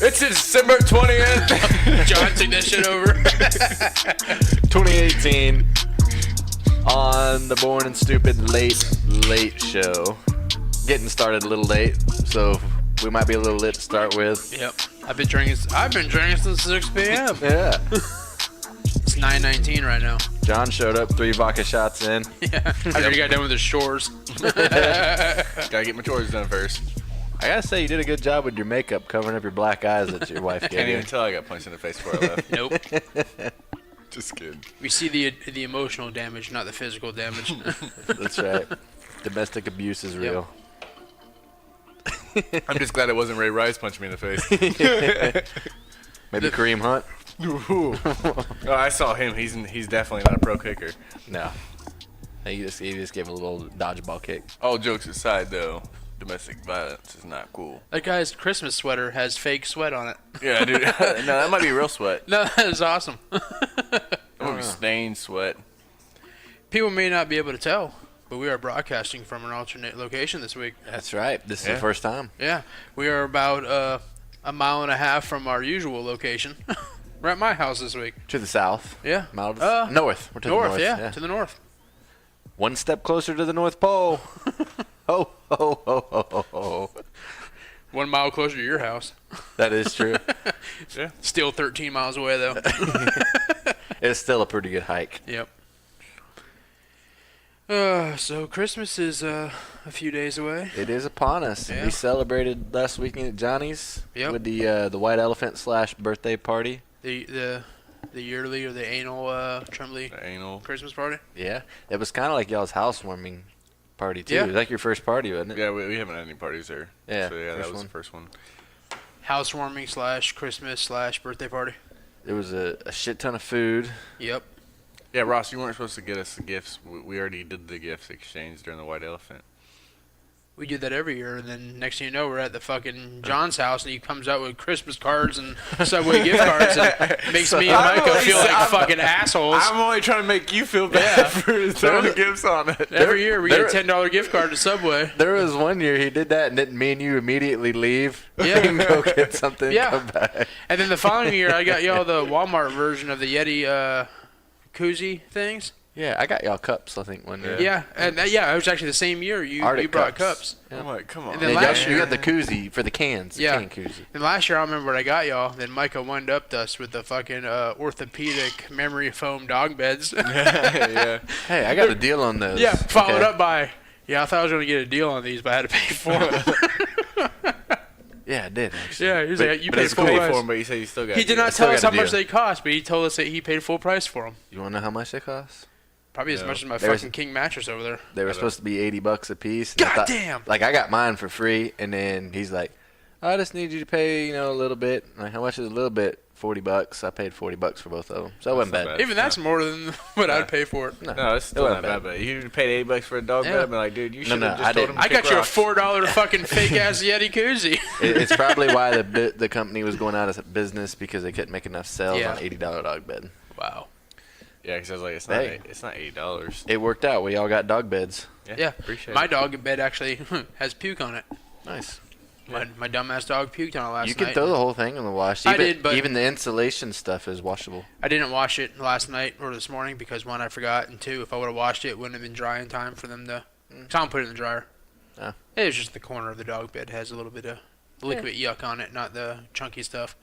It's December 20th. John took that shit over. 2018 on the Born and Stupid Late Show. Getting started a little late, so we might be a little lit to start with. Yep. I've been drinking since 6 p.m. Yeah. It's 9:19 right now. John showed up, 3 vodka shots in. Yeah. After he got done with his chores. Gotta get my chores done first. I gotta say, you did a good job with your makeup covering up your black eyes that your wife Can't gave you. even tell I got punched in the face before I left. Nope. Just kidding. We see the emotional damage, not the physical damage. That's right. Domestic abuse is real. I'm just glad it wasn't Ray Rice punching me in the face. Maybe Kareem Hunt? Oh, I saw him. He's definitely not a pro kicker. No. He just gave a little dodgeball kick. All jokes aside, though, domestic violence is not cool. That guy's Christmas sweater has fake sweat on it. Yeah, dude. No, that might be real sweat. No, that is awesome. That might be stained sweat. People may not be able to tell, but we are broadcasting from an alternate location this week. That's right. This is the first time. Yeah, we are about a mile and a half from our usual location. We're at my house this week. To the south. Yeah. North. We're to the north. Yeah, to the north. One step closer to the North Pole. Ho, ho, ho, ho, ho, ho. 1 mile closer to your house. That is true. Yeah. Still 13 miles away, though. It's still a pretty good hike. Yep. So Christmas is a few days away. It is upon us. Yeah. We celebrated last weekend at Johnny's with the white elephant / birthday party. The yearly or the anal Tremblay Christmas party. Yeah, it was kind of like y'all's housewarming party too. Yeah. It was like your first party, wasn't it? Yeah, we haven't had any parties there. Yeah, So, yeah, that was one. the first one. Housewarming / Christmas / birthday party. It was a shit ton of food. Yep. Yeah, Ross, you weren't supposed to get us the gifts. We already did the gifts exchange during the white elephant. We do that every year, and then next thing you know, we're at the fucking John's house, and he comes out with Christmas cards and Subway gift cards, and makes me and Mica feel like fucking assholes. I'm only trying to make you feel bad for throwing the gifts on it. Every year, we get a $10 gift card to Subway. There was one year he did that, and didn't me and you immediately leave? Yeah. And go get something. Yeah. Come back. And then the following year, I got y'all the Walmart version of the Yeti koozie things. Yeah, I got y'all cups, I think, one year. Yeah, and it was actually the same year you brought cups. Yeah. I'm like, come on. And then And last you year, got the koozie for the cans. Yeah. The can koozie. and last year I remember what I got y'all. Then Mica wound-upped us with the fucking orthopedic memory foam dog beds. Yeah. Hey, I got a deal on those. Yeah, followed Okay. up by, I thought I was going to get a deal on these, but I had to pay for them. Yeah, I did, actually. Yeah, he was like, you But paid it's full cool price. for him, but you said you still got He did it. not still tell us got how a much deal. they cost, but he told us that he paid full price for them. You want to know how much they cost? Probably as No. much as my There was- fucking king mattress over there. They were supposed to be $80 a piece. and I God thought- damn! Like, I got mine for free, and then he's like, I just need you to pay, a little bit. I'm like, how much is a little bit? $40. I paid $40 for both of them. So it wasn't not bad. bad. Even that's more than what I'd pay for it. No, it's still wasn't not bad. But you paid $80 for a dog Yeah. bed. I'd be like, dude, you should no, have I just told him didn't. to I got you a rocks. $4 fucking fake-ass Yeti koozie. It's probably why the company was going out of business because they couldn't make enough sales Yeah. on $80 dog bed. Wow. Yeah, because I was like, it's not $80. It worked out. We all got dog beds. Yeah. Appreciate My it. dog in bed actually has puke on it. Nice. My dumbass dog puked on it last You night. can throw the whole thing in the wash. I Even, did, but- even the insulation stuff is washable. I didn't wash it last night or this morning because, one, I forgot, and two, if I would have washed it, it wouldn't have been dry in time for them to... Tom put it in the dryer. Oh. It was just the corner of the dog bed has a little bit of liquid yuck on it, not the chunky stuff.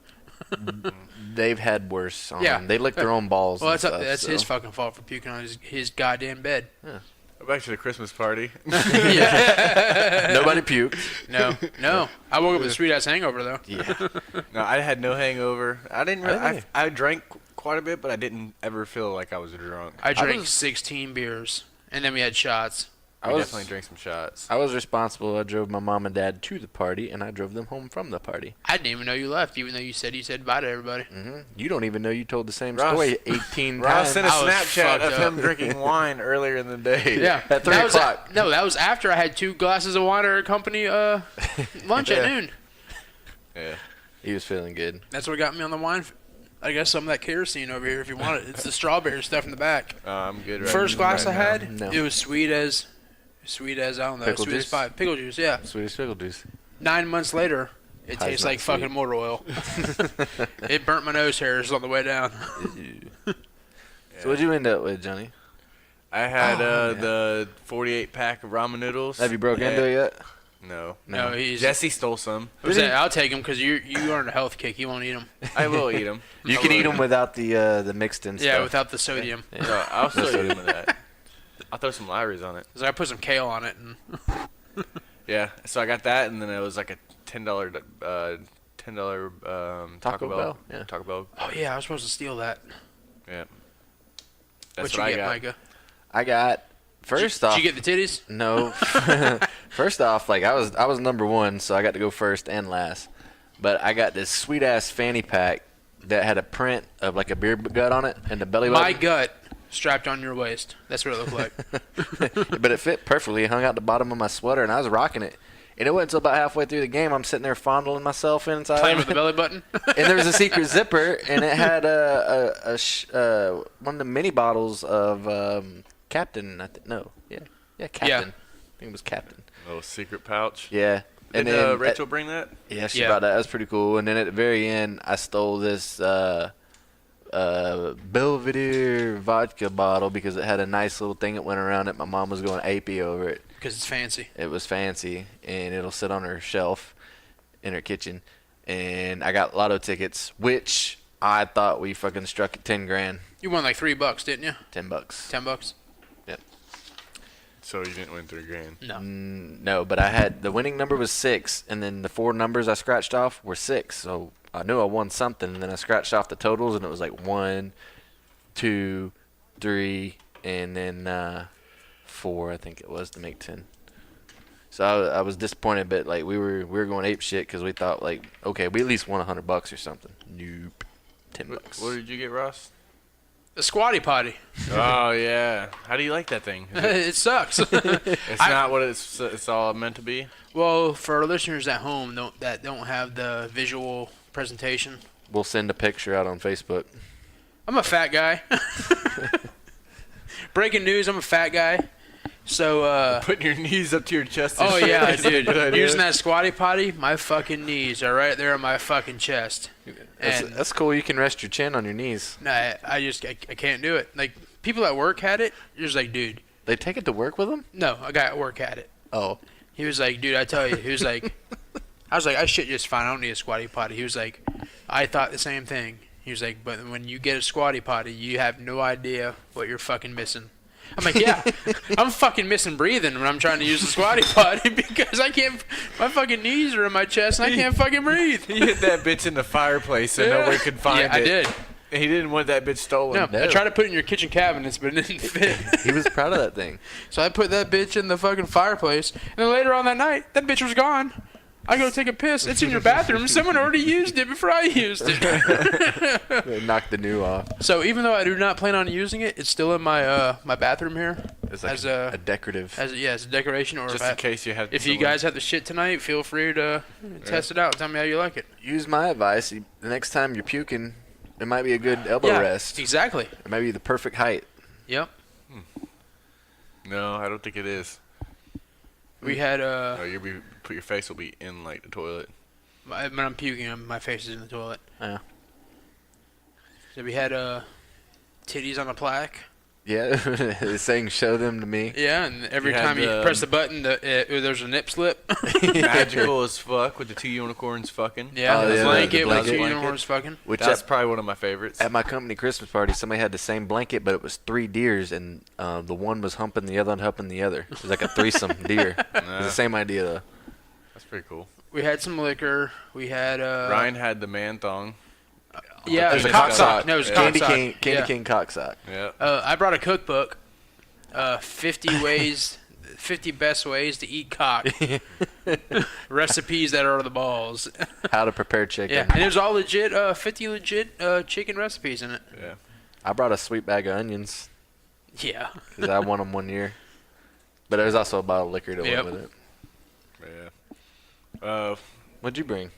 They've had worse on Yeah. them. They lick their own balls. Well, and stuff, that's so. his fucking fault for puking on his goddamn bed. Back to the Christmas party. Nobody puked. No. I woke up with a sweet-ass hangover, though. Yeah. No, I had no hangover. I didn't. Really? I drank quite a bit, but I didn't ever feel like I was drunk. I drank was- 16 beers, and then we had shots. I definitely drank some shots. I was responsible. I drove my mom and dad to the party, and I drove them home from the party. I didn't even know you left, even though you said bye to everybody. You don't even know you told the same Ross- story 18 Ross times. sent a I was Snapchat of fucked him up. drinking wine earlier in the day. Yeah, At 3 that was o'clock. No, that was after I had 2 glasses of wine at a company lunch at Yeah. noon. Yeah. He was feeling good. That's what got me on the wine. I guess some of that kerosene over here if you want it. It's the strawberry stuff in the back. I'm good right First glass I now. had, No. it was sweet as I don't know, Pickle sweet as juice? pie. Pickle juice, yeah. Sweetest pickle juice. 9 months later, it Pie's tastes not like sweet. fucking motor oil. It burnt my nose hairs on the way down. So what'd you end up with, Johnny? I had Oh, the 48 pack of ramen noodles. Have you broke into it yet? No. No, he's. Jesse stole some. I'll take him because you are on a health kick. You won't eat them. I will eat them. You can eat them without the mixed in Yeah, stuff. without the sodium. Yeah. So I'll still eat them with that. I'll throw some Lowry's on it. So I put some kale on it. And Yeah. So I got that, and then it was like a $10 Taco Bell? Yeah. Taco Bell. oh yeah, I was supposed to steal that. Yeah. That's What you what I get, got. Micah? I got first off. Did you get the titties? No. First off, like I was number one, so I got to go first and last. But I got this sweet ass fanny pack that had a print of like a beer gut on it and the belly My button. gut strapped on your waist. That's what it looked like. But it fit perfectly. It hung out the bottom of my sweater, and I was rocking it. And it wasn't until about halfway through the game, I'm sitting there fondling myself inside. Playing with the belly button. And there was a secret zipper, and it had one of the mini bottles of Captain. Captain. Yeah. I think it was Captain. Little secret pouch. Yeah. Did And then Rachel bring that? yeah, she Yeah. brought that. That was pretty cool. And then at the very end, I stole this Belvedere vodka bottle because it had a nice little thing that went around it. My mom was going apey over it. Because it's fancy. It was fancy, and it'll sit on her shelf in her kitchen. And I got lotto tickets, which I thought we fucking struck at 10 grand. You won like $3, didn't you? $10. $10. So you didn't win $3,000. No. No, but I had the winning number was 6, and then the 4 numbers I scratched off were 6. So I knew I won something, and then I scratched off the totals, and it was like 1, 2, 3, and then 4, I think it was, to make 10. So I was disappointed, but like we were going ape shit because we thought like, okay, we at least won $100 or something. Nope, $10. What did you get, Ross? The squatty potty. Oh yeah. How do you like that thing? Is It sucks. it's not what it's all meant to be. Well, for our listeners at home that don't have the visual presentation, We'll send a picture out on Facebook. I'm a fat guy. Breaking news, I'm a fat guy. So, Putting your knees up to your chest. oh yeah, is a dude. good idea. Using that squatty potty, my fucking knees are right there on my fucking chest. And That's cool. You can rest your chin on your knees. nah, I can't do it. Like, people at work had it. You're just like, dude. They take it to work with them? No, a guy at work had it. Oh. He was like, dude, I tell you. He was like, I was like, I shit just fine. I don't need a squatty potty. He was like, I thought the same thing. He was like, but when you get a squatty potty, you have no idea what you're fucking missing. I'm like, yeah, I'm fucking missing breathing when I'm trying to use the squatty potty because I can't, my fucking knees are in my chest and I can't fucking breathe. He hit that bitch in the fireplace so nobody could find Yeah, it. I did. He didn't want that bitch stolen. No, I tried to put it in your kitchen cabinets, but it didn't fit. He was proud of that thing. So I put that bitch in the fucking fireplace, and then later on that night, that bitch was gone. I go take a piss. It's in your bathroom. Someone already used it before I used it. They knocked the new off. So even though I do not plan on using it, it's still in my my bathroom here It's like as a decorative. as a decoration. Or Just if, in case you had. if you guys have the shit tonight, feel free to test it out. Tell me how you like it. Use my advice. The next time you're puking, it might be a good elbow Yeah, rest. exactly. It might be the perfect height. Yep. No, I don't think it is. We had No, your face will be in like the toilet. when I'm puking, my face is in the toilet. Yeah. So we had titties on a plaque. Yeah, it's saying show them to me. Yeah, and every You had time you the- press the button, there's a nip slip. Magical as fuck with the 2 unicorns fucking. Yeah, Oh, the yeah, blanket the with blanket. two unicorns fucking. Which That's at, probably one of my favorites. at my company Christmas party, somebody had the same blanket, but it was 3 deers, and the one was humping the other and humping the other. It was like a threesome deer. It was the same idea, though. That's pretty cool. We had some liquor. We had Ryan had the man thong. Yeah, it was There's cock a sock. cock- No, it was yeah. cock Candy sock. cane, candy Yeah. cane cocksock. Yeah. I brought a cookbook. 50 best ways to eat cock. Recipes that are the balls. How to prepare chicken. Yeah, and it was all legit. 50 legit chicken recipes in it. Yeah. I brought a sweet bag of onions Yeah. because I won them one year. But there was also a bottle of liquor to Yep. went with it. Yeah. What'd you bring?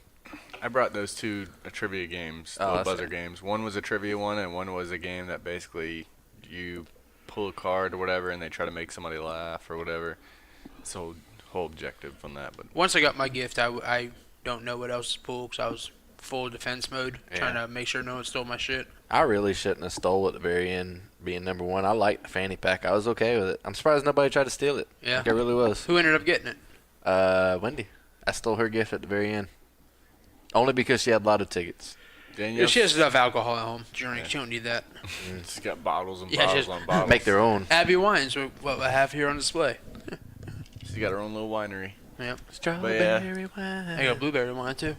I brought those two trivia games, Oh, little that's buzzer games. One was a trivia one, and one was a game that basically you pull a card or whatever, and they try to make somebody laugh or whatever. It's the whole objective on that. But Once I got my gift, I don't know what else to pull because I was full defense mode, trying to make sure no one stole my shit. I really shouldn't have stole at the very end, being number one. I liked the fanny pack. I was okay with it. I'm surprised nobody tried to steal it. Yeah. Like I really was. Who ended up getting it? Wendy. I stole her gift at the very end. Only because she had a lot of tickets. Danielle, She has enough alcohol at home. She don't need that. she's got bottles and Yeah, bottles just on bottles. Make their own. Abbey Wines, what I have here on display. She's got her own little winery. Yep. Strawberry wine. I got blueberry wine too.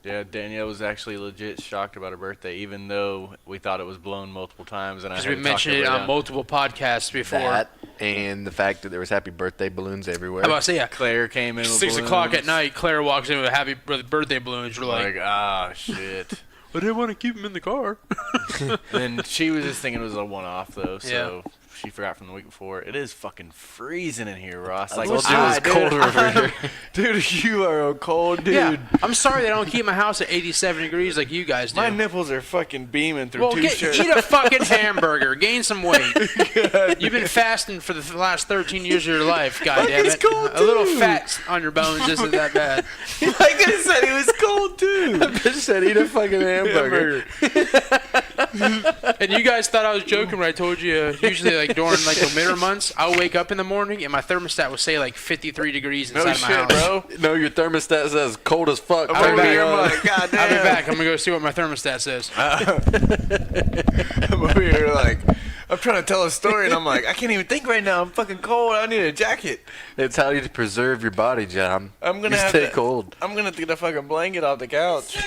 Yeah, Danielle was actually legit shocked about her birthday, even though we thought it was blown multiple times. And I Because had we to talk mentioned her it on down. multiple podcasts before. That and the fact that there was happy birthday balloons everywhere. How about I say, yeah, Claire came in with 6 o'clock at balloons. night, Claire walks in with happy birthday balloons. We're like, Ah, shit. I didn't want to keep them in the car. And she was just thinking it was a one-off, though, so she forgot from the week before. It is fucking freezing in here, Ross. I told you it was colder over here. Dude, you are a cold dude. Yeah, I'm sorry they don't keep my house at 87 degrees like you guys do. My nipples are fucking beaming through Well, two shirts. eat a fucking hamburger. Gain some weight. You've been fasting for the last 13 years of your life, goddammit. it's cold, A little too. fat on your bones isn't that bad. Like I said, it was cold, too. Bitch said eat a fucking hamburger. And you guys thought I was joking when I told you usually like during like the winter months, I'll wake up in the morning and my thermostat will say like 53 degrees inside No my shit, house. bro. No, your thermostat says cold as fuck. I'm I'll over be here, back. I'm like, God damn. I'll be back. I'm gonna go see what my thermostat says. I'm over here like, I'm trying to tell a story, and I'm like, I can't even think right now. I'm fucking cold. I need a jacket. It's how you preserve your body, John. I'm gonna you have stay to, cold. I'm gonna get a fucking blanket off the couch.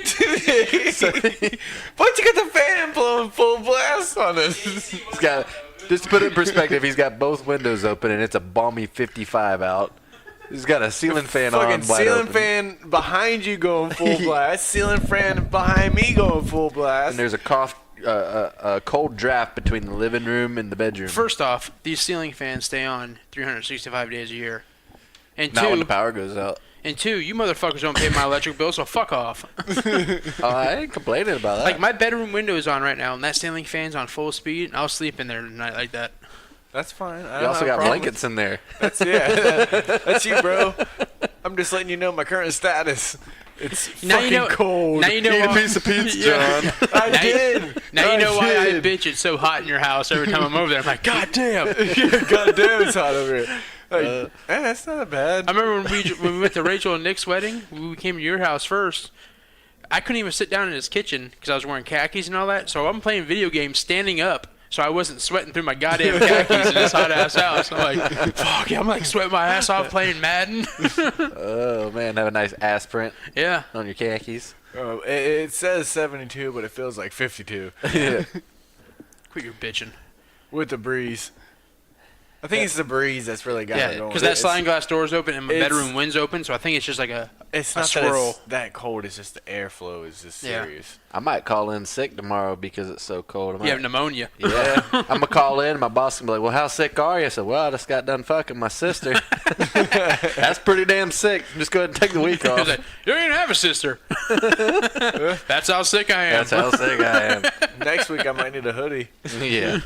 72 But you got the fan blowing full blast on us. He's got, just to put it in perspective, he's got both windows open and it's a balmy 55 out. He's got a ceiling fan on, Fucking wide ceiling open. fan behind you going full blast. Ceiling fan behind me going full blast. And there's a cold draft between the living room and the bedroom. First off, these ceiling fans stay on 365 days a year. And Not when the two, power goes out. you motherfuckers don't pay my electric bill, so fuck off. Oh, I ain't complaining about that. Like my bedroom window is on right now, and that ceiling fan's on full speed. And I'll sleep in there tonight like that. That's fine. I you don't also have a got problem blankets in there. with- That's you, bro. I'm just letting you know my current status. It's Now fucking you know. cold. Now you know Eat a why. piece of pizza, Yeah. John. I Now you- did. Now you know why I did. bitch it's so hot in your house every time I'm over there. I'm like, God damn. Yeah, goddamn, it's hot over here. Like, that's not bad. I remember when we went to Rachel and Nick's wedding, we came to your house first. I couldn't even sit down in his kitchen because I was wearing khakis and all that. So I'm playing video games standing up, so I wasn't sweating through my goddamn khakis in this hot ass house. I'm like, fuck yeah, I'm like sweating my ass off playing Madden. Oh, man. Have a nice ass print Yeah. on your khakis. It says 72, but it feels like 52 Yeah. Quit your bitching. with the breeze. I think it's the breeze that's really got it Yeah, going. because that sliding glass door is open and my it's- bedroom wind's open, so I think it's just like a It's a not that swirl. it's that cold. It's just the airflow is just Yeah. serious. I might call in sick tomorrow because it's so cold. I You have might- pneumonia. Yeah, I'm gonna call in. My boss can be like, "Well, how sick are you?" I said, "Well, I just got done fucking my sister." That's pretty damn sick. Just go ahead and take the week He was off. like, you don't even have a sister. That's how sick I am. That's how sick I am. Next week I might need a hoodie. Yeah,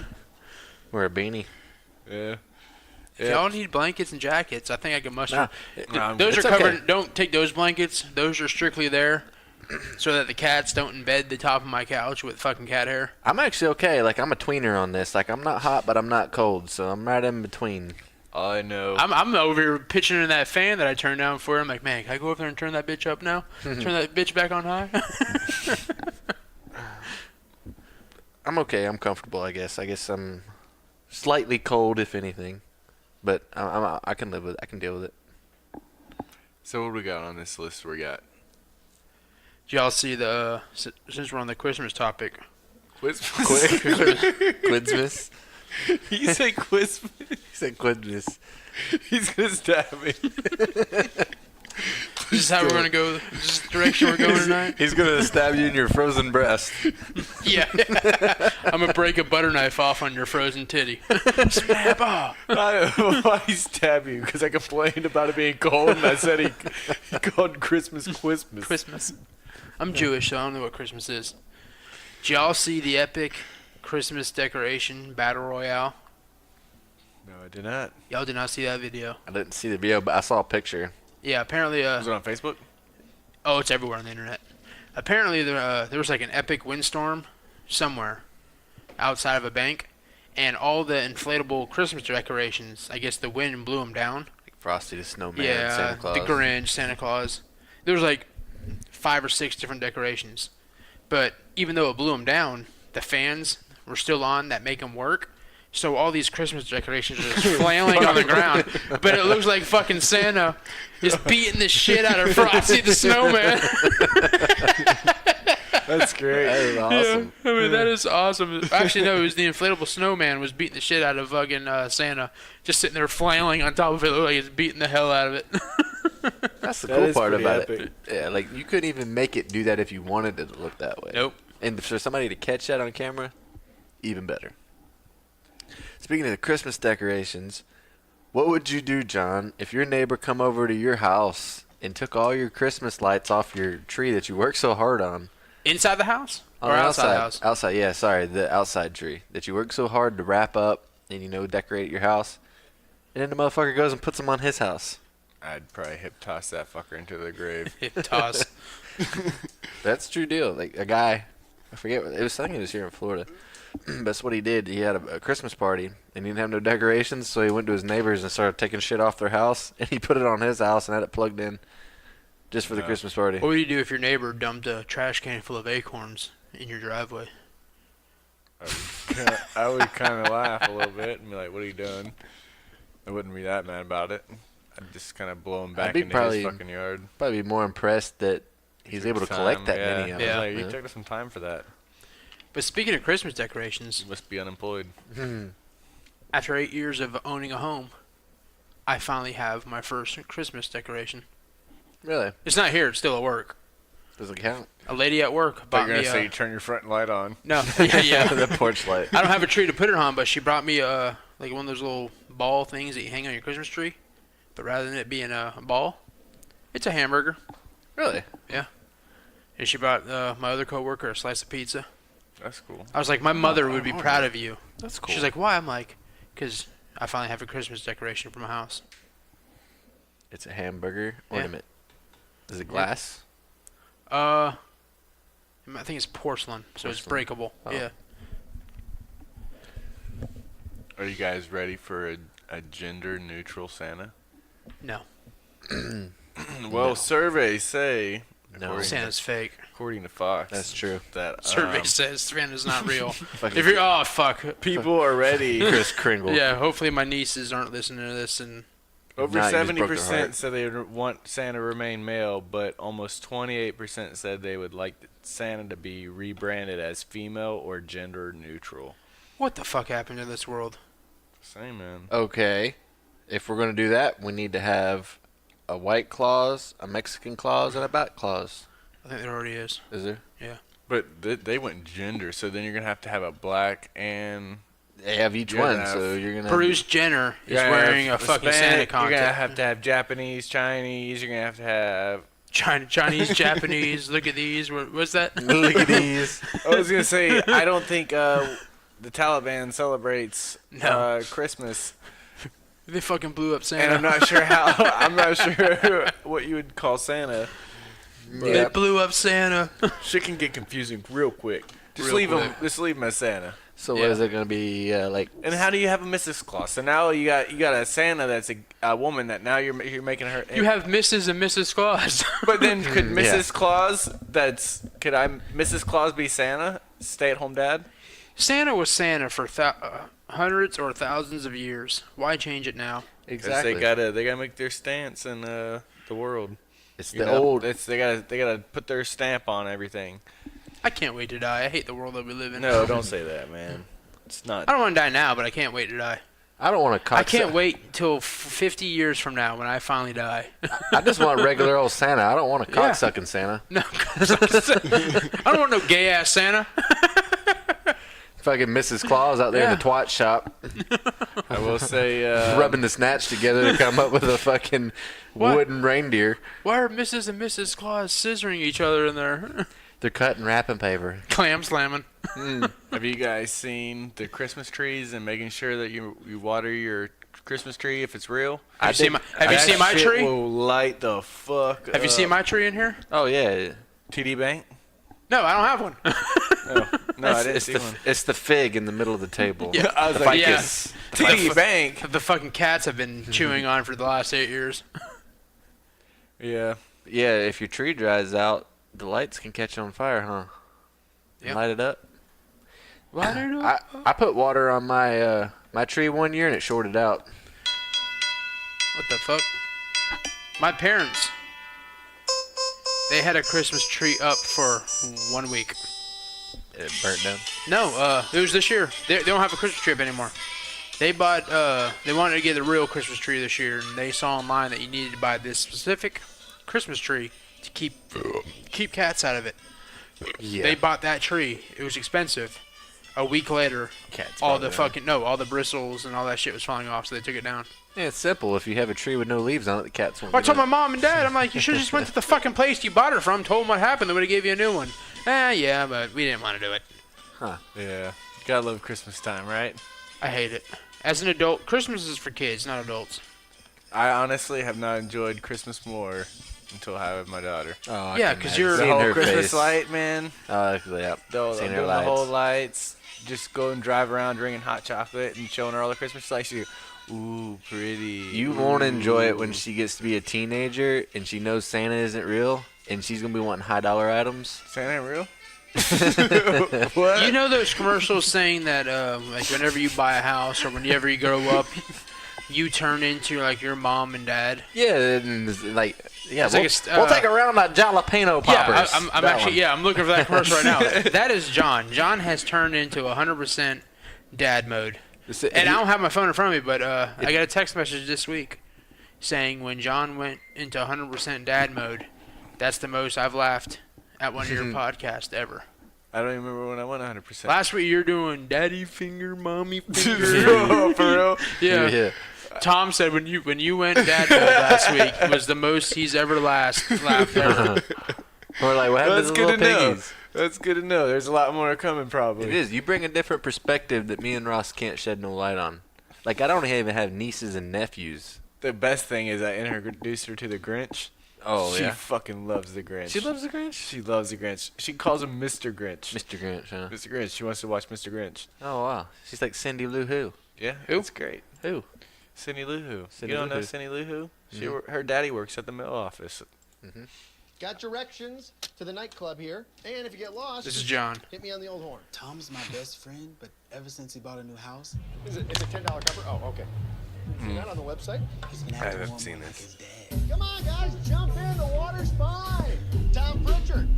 wear a beanie. Yeah. If y'all need blankets and jackets, I think I can muster. Nah, Those are it's covered. okay. Don't take those blankets. Those are strictly there so that the cats don't embed the top of my couch with fucking cat hair. I'm actually okay. Like I'm a tweener on this. Like I'm not hot, but I'm not cold, so I'm right in between. I know. I'm over here pitching in that fan that I turned down for. I'm like, man, can I go over there and turn that bitch up now? Turn that bitch back on high? I'm okay. I'm comfortable. I guess I'm slightly cold, if anything, but I can live with it. I can deal with it. So what do we got on this list? We got Did y'all see the, since we're on the Christmas topic, Quizmas. You say Quizmas? He said Quizmas. He's gonna stab me. This is how we're gonna go. This is the direction we're going tonight. He's gonna stab you in your frozen breast. Yeah. I'm gonna break a butter knife off on your frozen titty. Snap off. Why he stab you? Because I complained about it being cold, and I said he called Christmas. Christmas. I'm Jewish, so I don't know what Christmas is. Did y'all see the epic Christmas decoration battle royale? No, I did not. Y'all did not see that video. I didn't see the video, but I saw a picture. Yeah, apparently. Was it on Facebook? Oh, it's everywhere on the internet. Apparently, there was like an epic windstorm somewhere outside of a bank, and all the inflatable Christmas decorations, I guess the wind blew them down. Like Frosty the Snowman, Yeah, Santa Claus. the Grinch, Santa Claus. There was like 5 or 6 different decorations. But even though it blew them down, the fans were still on that make them work. So all these Christmas decorations are just flailing on the ground. But it looks like fucking Santa is beating the shit out of Frosty the Snowman. That's great. That is awesome. Yeah, I mean, that is awesome. Actually, no, it was the inflatable snowman was beating the shit out of fucking Santa. Just sitting there flailing on top of it. Looked like he's beating the hell out of it. That's the That cool is part pretty about epic. it. Yeah, like you couldn't even make it do that if you wanted it to look that way. Nope. And for somebody to catch that on camera, even better. Speaking of the Christmas decorations, what would you do, John, if your neighbor come over to your house and took all your Christmas lights off your tree that you worked so hard on? Inside the house? On Or the outside the house? Outside, yeah, sorry, the outside tree that you worked so hard to wrap up and, decorate your house. And then the motherfucker goes and puts them on his house. I'd probably hip toss that fucker into the grave. Hip toss. That's a true deal. Like, a guy, I forget, I think it was here in Florida. That's what he did. He had a Christmas party, and he didn't have no decorations, so he went to his neighbors and started taking shit off their house, and he put it on his house and had it plugged in just for the Yeah. Christmas party. What would you do if your neighbor dumped a trash can full of acorns in your driveway? I would kind of laugh a little bit and be like, "What are you doing?" I wouldn't be that mad about it. I'd just kind of blow him back be into probably- his fucking yard. Probably be more impressed that he's able to collect that many of them. Yeah. Like, you took some time for that. But speaking of Christmas decorations, You must be unemployed. after 8 years of owning a home, I finally have my first Christmas decoration. Really? It's not here; it's still at work. Does it count? A lady at work But bought you're me gonna say you turn your front light on. no, yeah. The porch light. I don't have a tree to put it on, but she brought me like one of those little ball things that you hang on your Christmas tree. But rather than it being a ball, it's a hamburger. Really? And she brought my other coworker a slice of pizza. That's cool. I was like, my mother would be oh, proud of you. That's cool. She's like, why? I'm like, because I finally have a Christmas decoration for my house. It's a hamburger Yeah. ornament. Is it glass? I think it's porcelain, so it's Porcelain. breakable. Oh. Yeah. Are you guys ready for a gender neutral Santa? No. Well, No. surveys say, No. according, Santa's fake. according to Fox, That's true. that Survey says Santa's not real. Fucking If you're, oh fuck. people are ready. Chris Kringle. Yeah. Hopefully my nieces aren't listening to this and. Over Not, you just broke their 70% heart. said they would want Santa to remain male, but almost 28% said they would like Santa to be rebranded as female or gender neutral. What the fuck happened to this world? Same, man. Okay. If we're going to do that, we need to have a white clause, a Mexican clause, and a black clause. I think there already is. Is there? But they went gender, so then you're going to have a black and... They have each You're one, gonna so have- you're going to... Bruce Jenner is you're gonna wearing a have fucking Hispanic, Santa You're contest. going to have Japanese, Chinese, you're going to have... Chinese, Japanese. Look at these. What's that? Look at these. I was going to say, I don't think the Taliban celebrates No. Christmas. They fucking blew up Santa. And I'm not sure how. I'm not sure what you would call Santa. They blew up Santa. Shit can get confusing real quick. Just Real leave quick. him. Just leave him as Santa. So Yeah. what is it going to be, like... And how do you have a Mrs. Claus? So now you got a Santa that's a woman that now you're making her. You have Mrs. and Mrs. Claus. But then could Yeah. Mrs. Claus Mrs. Claus be Santa? Stay at home dad? Santa was Santa for hundreds or thousands of years. Why change it now? 'Cause Exactly. they gotta make their stance in the world. It's You the know? old... They gotta put their stamp on everything. I can't wait to die. I hate the world that we live in. No, don't say that, man. It's not. I don't want to die now, but I can't wait to die. I don't want to cock. I can't wait till 50 years from now when I finally die. I just want regular old Santa. I don't want a cocksucking Santa. No, I don't want no gay ass Santa. Fucking Mrs. Claus out there in the twat shop, I will say, rubbing the snatch together to come up with a fucking wooden reindeer. Why are Mrs. and Mrs. Claus scissoring each other in there? They're cutting wrapping paper. Clam slamming. have you guys seen the Christmas trees and making sure that you water your Christmas tree if it's real? Have you seen my That shit tree? will light the fuck Have you up. seen my tree in here? Oh yeah. TD Bank? No, I don't have one. Oh, no, I didn't It's see the one. it's the fig in the middle of the table. Yeah, I was The like, ficus. TD Bank. The fucking cats have been chewing on for the last 8 years. Yeah. Yeah, if your tree dries out, the lights can catch on fire, huh? Yep. Light it up. Light it up. I put water on my my tree one year and it shorted out. What the fuck? My parents, they had a Christmas tree up for 1 week. It burnt down. No, it was this year. They don't have a Christmas tree up anymore. They bought, they wanted to get the real Christmas tree this year, and they saw online that you needed to buy this specific Christmas tree to keep cats out of it. Yeah. They bought that tree. It was expensive. A week later, Cats all probably the all the bristles and all that shit was falling off, so they took it down. Yeah, it's simple. If you have a tree with no leaves on it, the cats won't. Well, I get told it. my mom and dad, I'm like, you should have just went to the fucking place you bought it from, told them what happened, they would have gave you a new one. Yeah, but we didn't want to do it. Yeah. Gotta love Christmas time, right? I hate it. As an adult, Christmas is for kids, not adults. I honestly have not enjoyed Christmas more until I have my daughter. Oh, I Yeah, can 'cause imagine. you're- The Seeing whole her Christmas face. light, man. Yeah. Seeing her Doing the whole lights. lights. Just go and drive around drinking hot chocolate and showing her all the Christmas lights. She, ooh, pretty. You won't enjoy it when Ooh. she gets to be a teenager and she knows Santa isn't real and she's gonna be wanting $high items. Santa ain't real? What? You know those commercials saying that, like, whenever you buy a house or whenever you grow up, you turn into, like, your mom and dad? Yeah, and it's like It's we'll, like we'll take a round of jalapeno poppers. Yeah, I'm That actually, one. yeah, I'm looking for that commercial right now. That is John. John has turned into 100% dad mode. And I don't have my phone in front of me, but I got a text message this week saying when John went into 100% dad mode, that's the most I've laughed at one of your podcasts ever. I don't even remember when I went 100%. Last week you're doing daddy finger, mommy finger. Oh, for real? Yeah. Tom said when you went dad mode last week was the most he's ever laughed ever. We're like, what happened That's to the good to little know. piggies? That's good to know. There's a lot more coming, probably. It is. You bring a different perspective that me and Ross can't shed no light on. Like, I don't even have nieces and nephews. The best thing is I introduced her to the Grinch. Oh, She yeah? fucking loves the Grinch. She loves the Grinch? She loves the Grinch. She calls him Mr. Grinch. Mr. Grinch, huh? Mr. Grinch. She wants to watch Mr. Grinch. Oh, wow. She's like Cindy Lou Who. Yeah, Who? it's great. Who? Cindy Lou Who. Cindy You don't Lou know Who. Cindy Lou Who? Mhm. Her daddy works at the mill office. Got directions to the nightclub here, and if you get lost, This is John. hit me on the old horn. Tom's my best friend, but ever since he bought a new house, It's a $10 cover. Oh, okay. See that on the website? he's been I acting haven't more seen like this. his dad. Come on, guys, jump in. The water's fine. Tom Pritchard.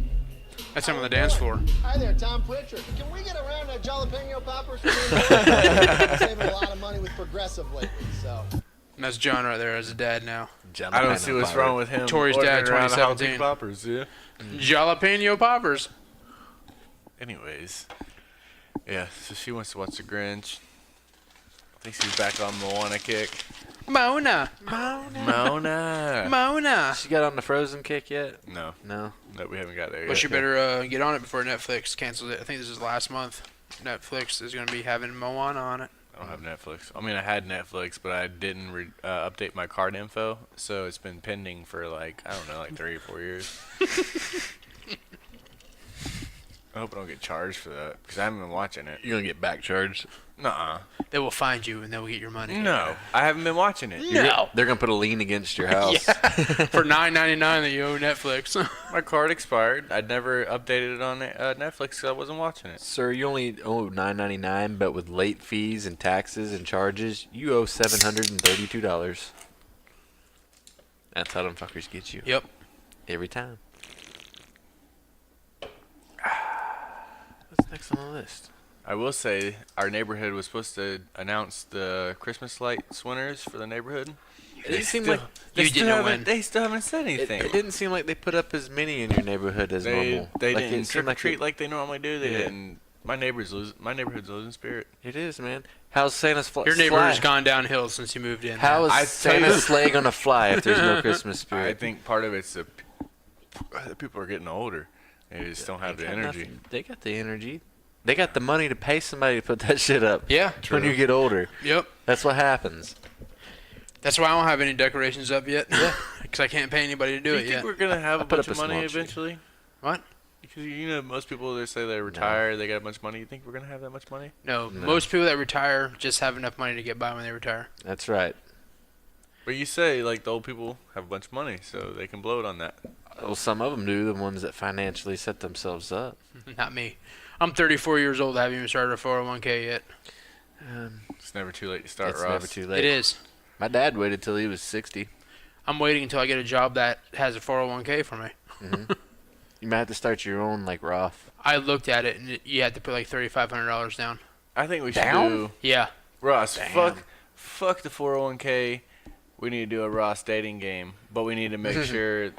That's him on the dance floor. Hi there, Tom Pritchard. Can we get a round of jalapeno poppers? I'm saving a lot of money with Progressive lately, so. And that's John right there as a dad now. I don't see what's wrong with him. Tori's dad, ordering around the 2017. jalapeno poppers, yeah. Jalapeno poppers. Anyways, yeah. So she wants to watch the Grinch. I think she's back on Moana kick. Mona. Mona. She got on the Frozen kick yet? No, No. we haven't got there yet. Well, she better get on it before Netflix cancels it. I think this is last month. Netflix is going to be having Moana on it. I don't have Netflix. I mean, I had Netflix, but I didn't update my card info, so it's been pending for like 3 or 4 years. I hope I don't get charged for that because I haven't been watching it. You're going to get back charged. Nuh-uh. They will find you and they will get your money. No, I haven't been watching it. No. They're going to put a lien against your house. For $9.99 that you owe Netflix. My card expired. I'd never updated it on Netflix because I wasn't watching it. Sir, you only owe $9.99, but with late fees and taxes and charges, you owe $732. That's how them fuckers get you. Yep. Every time. What's next on the list? I will say our neighborhood was supposed to announce the Christmas lights winners for the neighborhood. It didn't seem like You didn't win. They still haven't said anything. it didn't seem like they put up as many in your neighborhood as normal. They Like, didn't it seemed trick or like treat like they normally do. They Yeah. didn't. My neighborhood's losing spirit. It is, man. How's Santa's Your neighborhood's sleigh? gone downhill since you moved in. How is I tell you- Santa's sleigh gonna fly if there's no Christmas I spirit? think part of it's the people are getting older. They just don't have They the got energy. nothing. They got the energy. They got the money to pay somebody to put that shit up. Yeah. When you get older, Yep. that's what happens. That's why I don't have any decorations up yet. Yeah. Because I can't pay anybody to do Do it you think yet. we're gonna have a put bunch up of a money small tree. eventually? What? Because most people they say they retire, they got a bunch of money. You think we're gonna have that much money? No, No. most people that retire just have enough money to get by when they retire. That's right. But you say like the old people have a bunch of money, so they can blow it on that. Well, some of them do. The ones that financially set themselves up. Not me. I'm 34 years old. I haven't even started a 401k yet. It's never too late to start, It's Ross. never too late. It is. My dad waited till he was 60. I'm waiting until I get a job that has a 401k for me. You might have to start your own, like Roth. I looked at it and you had to put like $3,500 down. I think we should Down? do Yeah. Ross. Damn. Fuck the 401k. We need to do a Ross dating game, but we need to make sure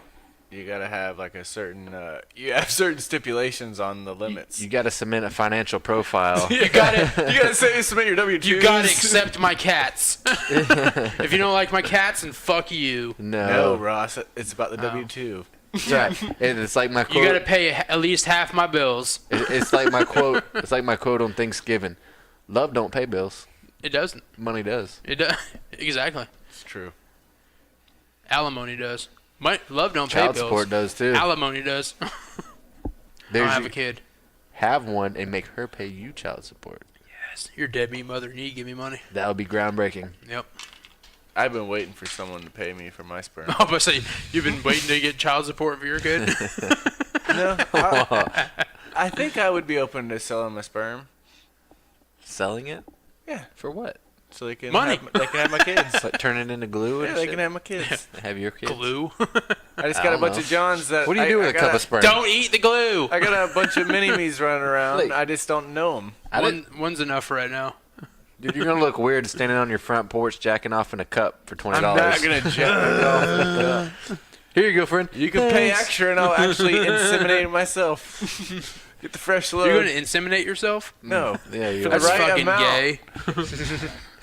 you gotta have like a certain you have certain stipulations on the limits. You got to submit a financial profile. You got it. You gotta say submit your W2s. You gotta accept my cats. If you don't like my cats, then fuck you. No, No. Ross. It's about the Oh. W2. Right. And it's like my quote. You gotta pay at least half my bills. It's like my quote. It's like my quote on Thanksgiving. Love don't pay bills. It doesn't. Money does. It does. Exactly. It's true. Alimony does. My love don't Child pay bills. support does too. Alimony does. I don't There's have you- a kid. Have one and make her pay you child support. Yes. You're deadbeat mother and you give me money. That would be groundbreaking. Yep. I've been waiting for someone to pay me for my sperm. I was say you've been waiting to get child support for your kid. No, I think I would be open to selling my sperm. Selling it? Yeah. For what? So they can Money. They can have my kids. Like turn it into glue Yeah, and they shit? can have my kids. Have your kids. Glue. I just I got a don't bunch know. of Johns that. What do you do with a cup of sperm? Don't eat the glue. I got a bunch of mini-me's running around. Like- I just don't know them. I didn't- One's enough right now. Dude, you're gonna look weird standing on your front porch jacking off in a cup for $20. I'm not gonna jack it off. Here you go, friend. You can pay Thanks. extra, and I'll actually inseminate myself. Get the fresh load. You're gonna inseminate yourself? No. Yeah, you For That's the right fucking amount. gay.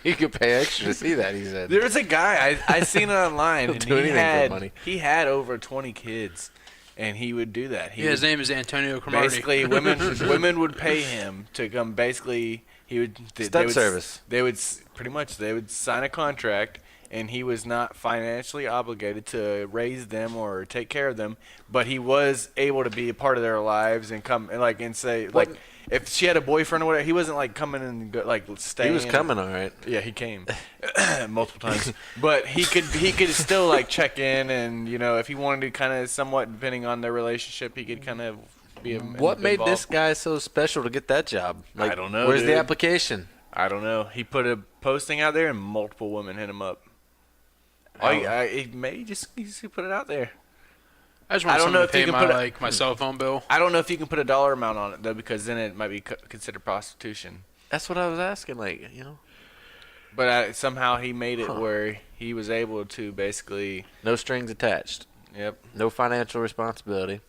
You could pay extra to see that. He said. There was a guy I seen it online, He'll and do anything for money. he had over 20 kids, and he would do that. He Yeah, his would, name is Antonio Cromartie. basically women would pay him to come. Basically, he would Stud service. They would pretty much they would sign a contract, and he was not financially obligated to raise them or take care of them, but he was able to be a part of their lives and come and say like. If she had a boyfriend or whatever, he wasn't like coming and staying. He was coming, all right. Yeah, he came multiple times, but he could still like check in, and if he wanted to kind of somewhat depending on their relationship, he could kind of be. What made this guy so special to get that job? I don't know, Where's the dude. application? I don't know. He put a posting out there, and multiple women hit him up. He may just put it out there. I just want I don't know someone if to you pay can my put my cell phone bill. I don't know if you can put a dollar amount on it though, because then it might be considered prostitution. That's what I was asking. But somehow he made it where he was able to basically. No strings attached. Yep. No financial responsibility.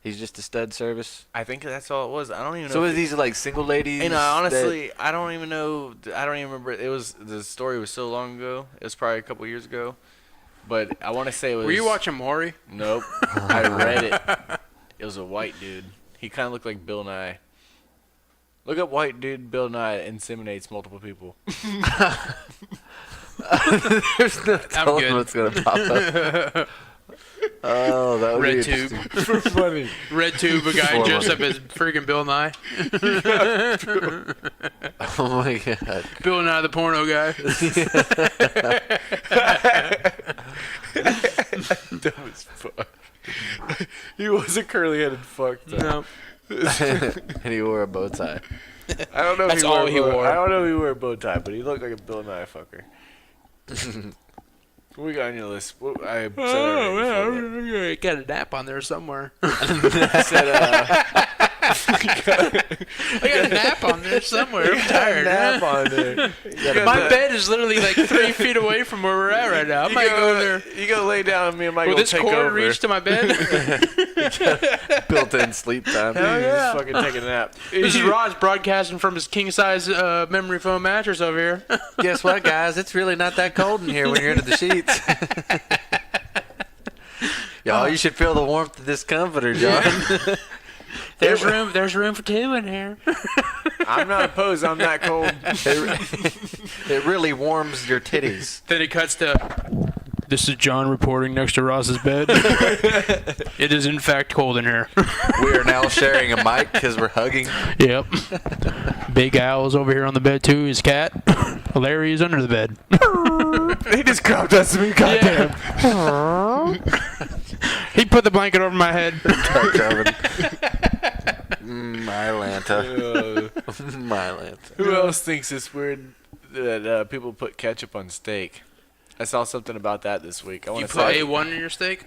He's just a stud service. I think that's all it was. I don't even know. So if is these like single ladies? And that- honestly, I don't even know. I don't even remember. The story was so long ago. It was probably a couple years ago. But I want to say it was. Were you watching Maury? Nope. I read it. It was a white dude. He kind of looked like Bill Nye. Look up white dude Bill Nye inseminates multiple people. There's no telling good. what's gonna pop up. Oh, that would Red be tube. interesting. Funny. Red tube, a guy dressed up as freaking Bill Nye. Oh my god. Bill Nye, the porno guy. Dumb as fuck. He was a curly-headed fuck. Though. No. And he wore a bow tie. I don't know. That's if all he he wore. I don't know if he wore a bow tie, but he looked like a Bill Nye fucker. What we got on your list? I said Oh, well, got a nap on there somewhere. I said, I got a nap on there somewhere. I'm tired. Nap on there. My bed is literally like 3 feet away from where we're at right now. I might go there. You go lay down, and me and Mike Will will this take cord over. reach to my bed? Built-in sleep time. Hell yeah. Just fucking take a nap. This is Ross broadcasting from his king-size memory foam mattress over here. Guess what, guys? It's really not that cold in here when you're under the sheets. Y'all, you should feel the warmth of this comforter, John. There's room for two in here. I'm not opposed. I'm that cold. It really warms your titties. Then it cuts to, this is John reporting next to Ross's bed. It is in fact cold in here. We are now sharing a mic because we're hugging. Yep. Big Al's over here on the bed too. His cat. Larry is under the bed. He just grabbed us to me. Goddamn. He put the blanket over my head. Dark oven. My Lanta. My Lanta. Who else thinks it's weird that people put ketchup on steak? I saw something about that this week. I You want to put say A1 in your steak?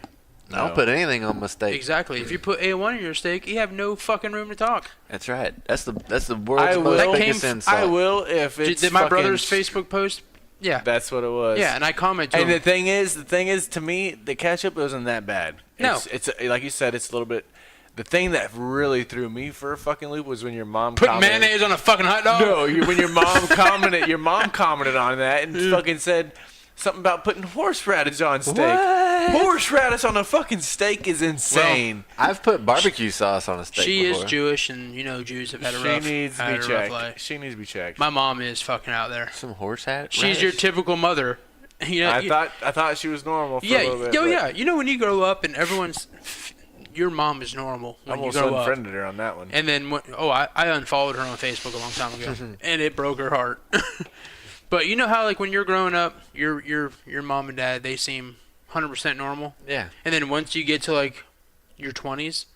I don't put anything on my steak. Exactly. If you put A1 in your steak, you have no fucking room to talk. That's right. That's the I world's will. most That biggest came- insult. I will if it's Did my fucking- brother's Facebook post? Yeah. That's what it was. Yeah, and I commented to And him. the thing is, to me, the ketchup wasn't that bad. No. It's like you said, it's a little bit. The thing that really threw me for a fucking loop was when your mom Put commented. mayonnaise on a fucking hot dog? No, when your mom commented on that and fucking said something about putting horseradish on steak. What? Horseradish on a fucking steak is insane. I've put barbecue sauce on a steak She before. is Jewish, and you know Jews have had a She rough, needs to had be a rough checked. life. She needs to be checked. My mom is fucking out there. Some horse hat. She's your typical mother. You know, I thought she was normal for a little bit. but yeah. You know when you grow up and everyone's, your mom is normal I when you almost grow up. unfriended her on that one. And then I unfollowed her on Facebook a long time ago, and it broke her heart. But you know how like when you're growing up, your mom and dad, they seem 100% normal, Yeah. and then once you get to like your 20s,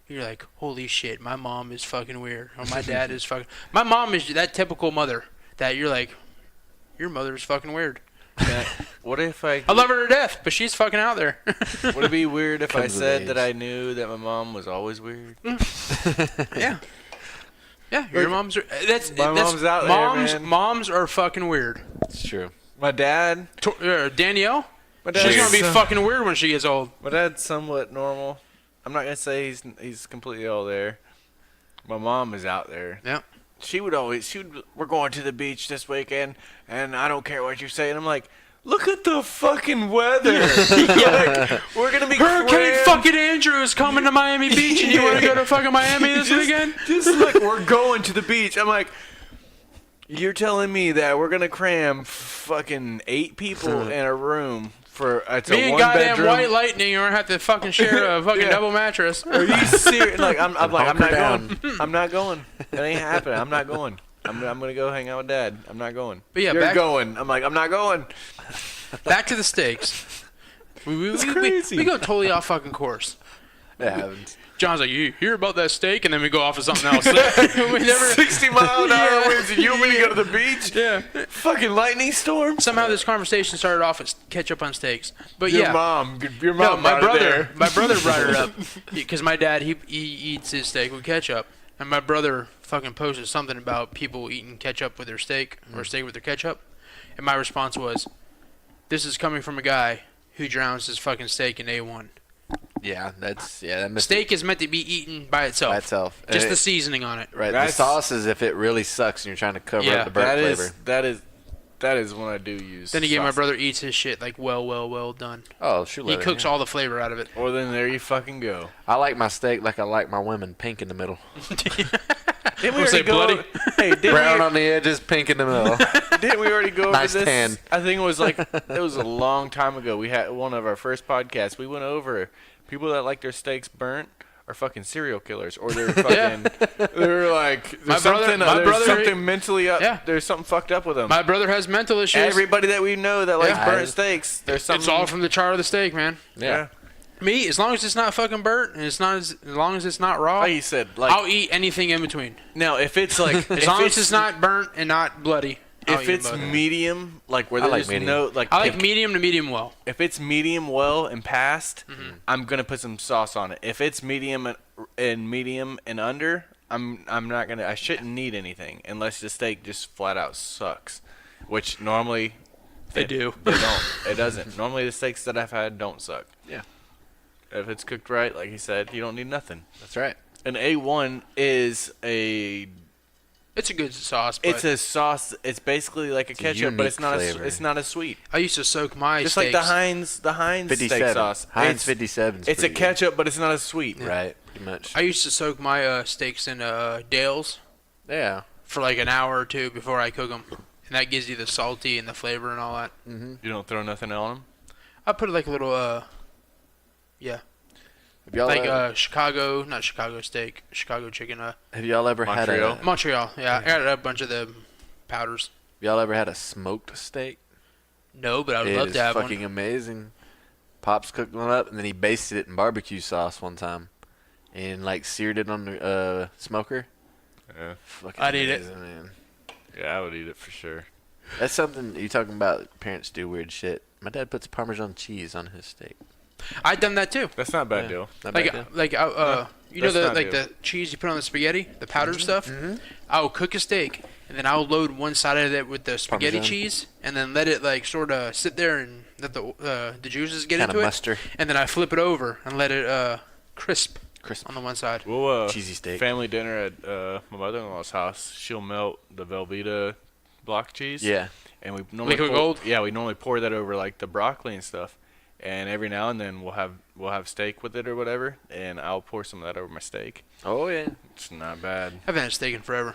you're like, holy shit, my mom is fucking weird, or my dad is fucking. My mom is that typical mother that you're like, your mother's fucking weird. What if I I love her to death, but she's fucking out there. would it be weird if I Comes with said that age. I knew that my mom was always weird? Yeah. Yeah, your mom's. That's My that's, mom's out there, moms, man. Moms are fucking weird. It's true. My dad, Danielle, my she's dad's gonna be so- fucking weird when she gets old. My dad's somewhat normal. I'm not gonna say he's completely all there. My mom is out there. Yeah. We're going to the beach this weekend, and I don't care what you say. And I'm like, look at the fucking weather. Like, we're gonna be Hurricane crammed. fucking Andrew is coming to Miami Beach, and you want to go to fucking Miami this weekend? Just look, we're going to the beach. I'm like, you're telling me that we're gonna cram fucking 8 people in a room for it's Me a and one goddamn bedroom. White Lightning are gonna have to fucking share a fucking Yeah. double mattress. Are you serious? Like I'm like I'm Hunker not down. going. I'm not going. It ain't happening. I'm not going. I'm gonna go hang out with Dad. I'm not going. But yeah, You're back- going. I'm like I'm not going. Back to the steaks. We crazy. go totally off fucking course. It happens. John's like, you hear about that steak, and then we go off of something else. We never. 60-mile-an-hour winds and you want me to go to the beach? Yeah. Fucking lightning storm. Somehow this conversation started off as ketchup on steaks, but Your yeah. mom. Your No, mom. my brought it brother. there. My brother brought it up because my dad he eats his steak with ketchup, and my brother fucking posted something about people eating ketchup with their steak or steak with their ketchup, and my response was, "This is coming from a guy who drowns his fucking steak in A1. Yeah, that must Steak is meant to be eaten by itself, by itself. just And the it- seasoning on it. Right. That's- The sauce is if it really sucks and you're trying to cover Yeah. up the burnt flavor. That is when I do use. Then again, my sauce. brother eats his shit like well done. Oh, shoot. He cooks all the flavor out of it. Well, then there you fucking go. I like my steak like I like my women, pink in the middle. Didn't Wanna say bloody? Hey, didn't Brown we, on the edges, pink in the middle. didn't we already go over Nice this? tan. I think it was like it was a long time ago. We had one of our first podcasts. We went over people that like their steaks burnt are fucking serial killers, or they're fucking. They're like My there's brother- something. my There's brother- something mentally up. Yeah. There's something fucked up with them. My brother has mental issues. Everybody that we know that likes Yeah. burnt steaks, there's something. It's all from the char of the steak, man. Yeah. Me, as long as it's not fucking burnt and it's not as long as it's not raw, Like you said, like I'll eat anything in between. now if it's like As long as it's not burnt and not bloody. I'll if eat it's both. medium, like where I like there's medium. no like I like if, medium to medium well. if it's medium well and past, Mm-hmm. I'm gonna put some sauce on it. If it's medium and medium and under, I'm not gonna. I shouldn't need anything unless the steak just flat out sucks, which normally They do. They don't. It doesn't. Normally the steaks that I've had don't suck. Yeah. If it's cooked right, like he said, you don't need nothing. That's right. An A1 is a. It's a good sauce. But It's a sauce. It's basically like a ketchup, but it's unique not. flavor. It's not as sweet. I used to soak my Just steaks. like the Heinz steak 57. sauce. Heinz It's- 57. It's a ketchup, but it's not as sweet. Right. Pretty much. I used to soak my steaks in Dale's Yeah. for like an hour or two before I cook them, and that gives you the salty and the flavor and all that. Mm-hmm. You don't throw nothing on them. I put like a little yeah, Have y'all, like ever, not Chicago steak, Chicago chicken. have y'all ever had Montreal? a Montreal. Yeah, I got a bunch of the powders. y'all ever had a smoked steak? No, but I would It love is to have fucking one. amazing. Pops cooked one up and then he basted it in barbecue sauce one time, and like seared it on the smoker. Yeah. Fucking I'd eat it. amazing, man. Yeah, I would eat it for sure. That's something you talking about. Parents do weird shit. My dad puts Parmesan cheese on his steak. I'd done that too. That's not a bad Yeah. deal. Not Like bad, like you know that's the not like good. the cheese you put on the spaghetti, the powdered stuff. Mm-hmm. I'll cook a steak and then I'll load one side of it with the spaghetti Parmesan. cheese and then let it like sort of sit there and let the juices get kind of into it. muster, And then I flip it over and let it crisp crisp, on the one side. We'll cheesy steak. family dinner at my mother-in-law's house. She'll melt the Velveeta block cheese. Yeah. And we normally Liquid pour, gold? Yeah, we normally pour that over like the broccoli and stuff. And every now and then we'll have steak with it or whatever, and I'll pour some of that over my steak. Oh yeah. It's not bad. I haven't had steak in forever.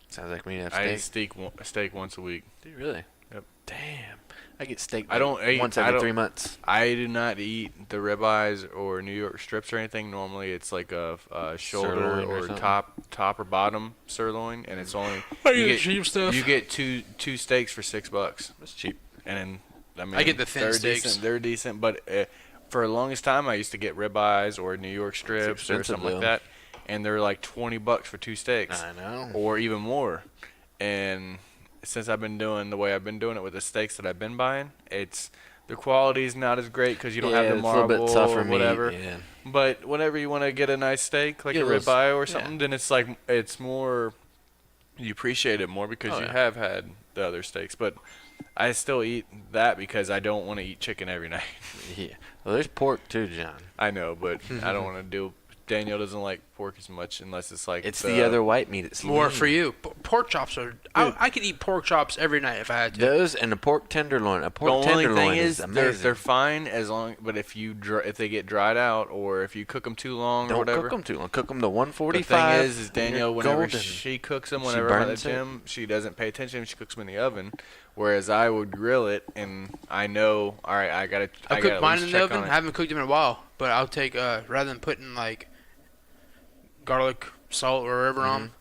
Sounds like we need to have I steak. eat steak once a week. Do you really? Yep. Damn. I get steak. I don't eat- once I every don't- 3 months. I do not eat the ribeyes or New York strips or anything. Normally it's like a shoulder Sirloin or or something. top or bottom sirloin, and it's only I you eat get, cheap stuff. you get two steaks for $6. That's cheap. And I mean, I get the thin they're steaks. Decent, they're decent, but for the longest time, I used to get ribeyes or New York strips or expensive, something like though. that, and they're like $20 for 2 steaks, I know. or even more. And since I've been doing the way I've been doing it with the steaks that I've been buying, the quality's not as great because you don't have the it's a little marble bit tougher or whatever. meat. Yeah. But whenever you want to get a nice steak, like Yeah, a those- ribeye or yeah. something, then it's more. You appreciate it more because Oh, you yeah. have had the other steaks. But I still eat that because I don't want to eat chicken every night. Yeah. Well, there's pork too, John. I know, but I don't want to do. Danielle doesn't like pork as much unless it's like It's the other white meat. It's More lean. for you. Pork chops are. I could eat pork chops every night if I had to. Those and a pork tenderloin. A The pork only tenderloin thing is is amazing. they're fine as long, but if they get dried out or if you cook them too long or Don't whatever. cook them too long. Cook them to The 145. thing is Danielle, whenever golden. she cooks them, She whenever I'm at the burns it. gym, she doesn't pay attention. She cooks them in the oven, whereas I would grill it, and I know, all right, I gotta I cook mine in the check oven. on I it. haven't cooked them in a while, but I'll take rather than putting like garlic, salt, or whatever on,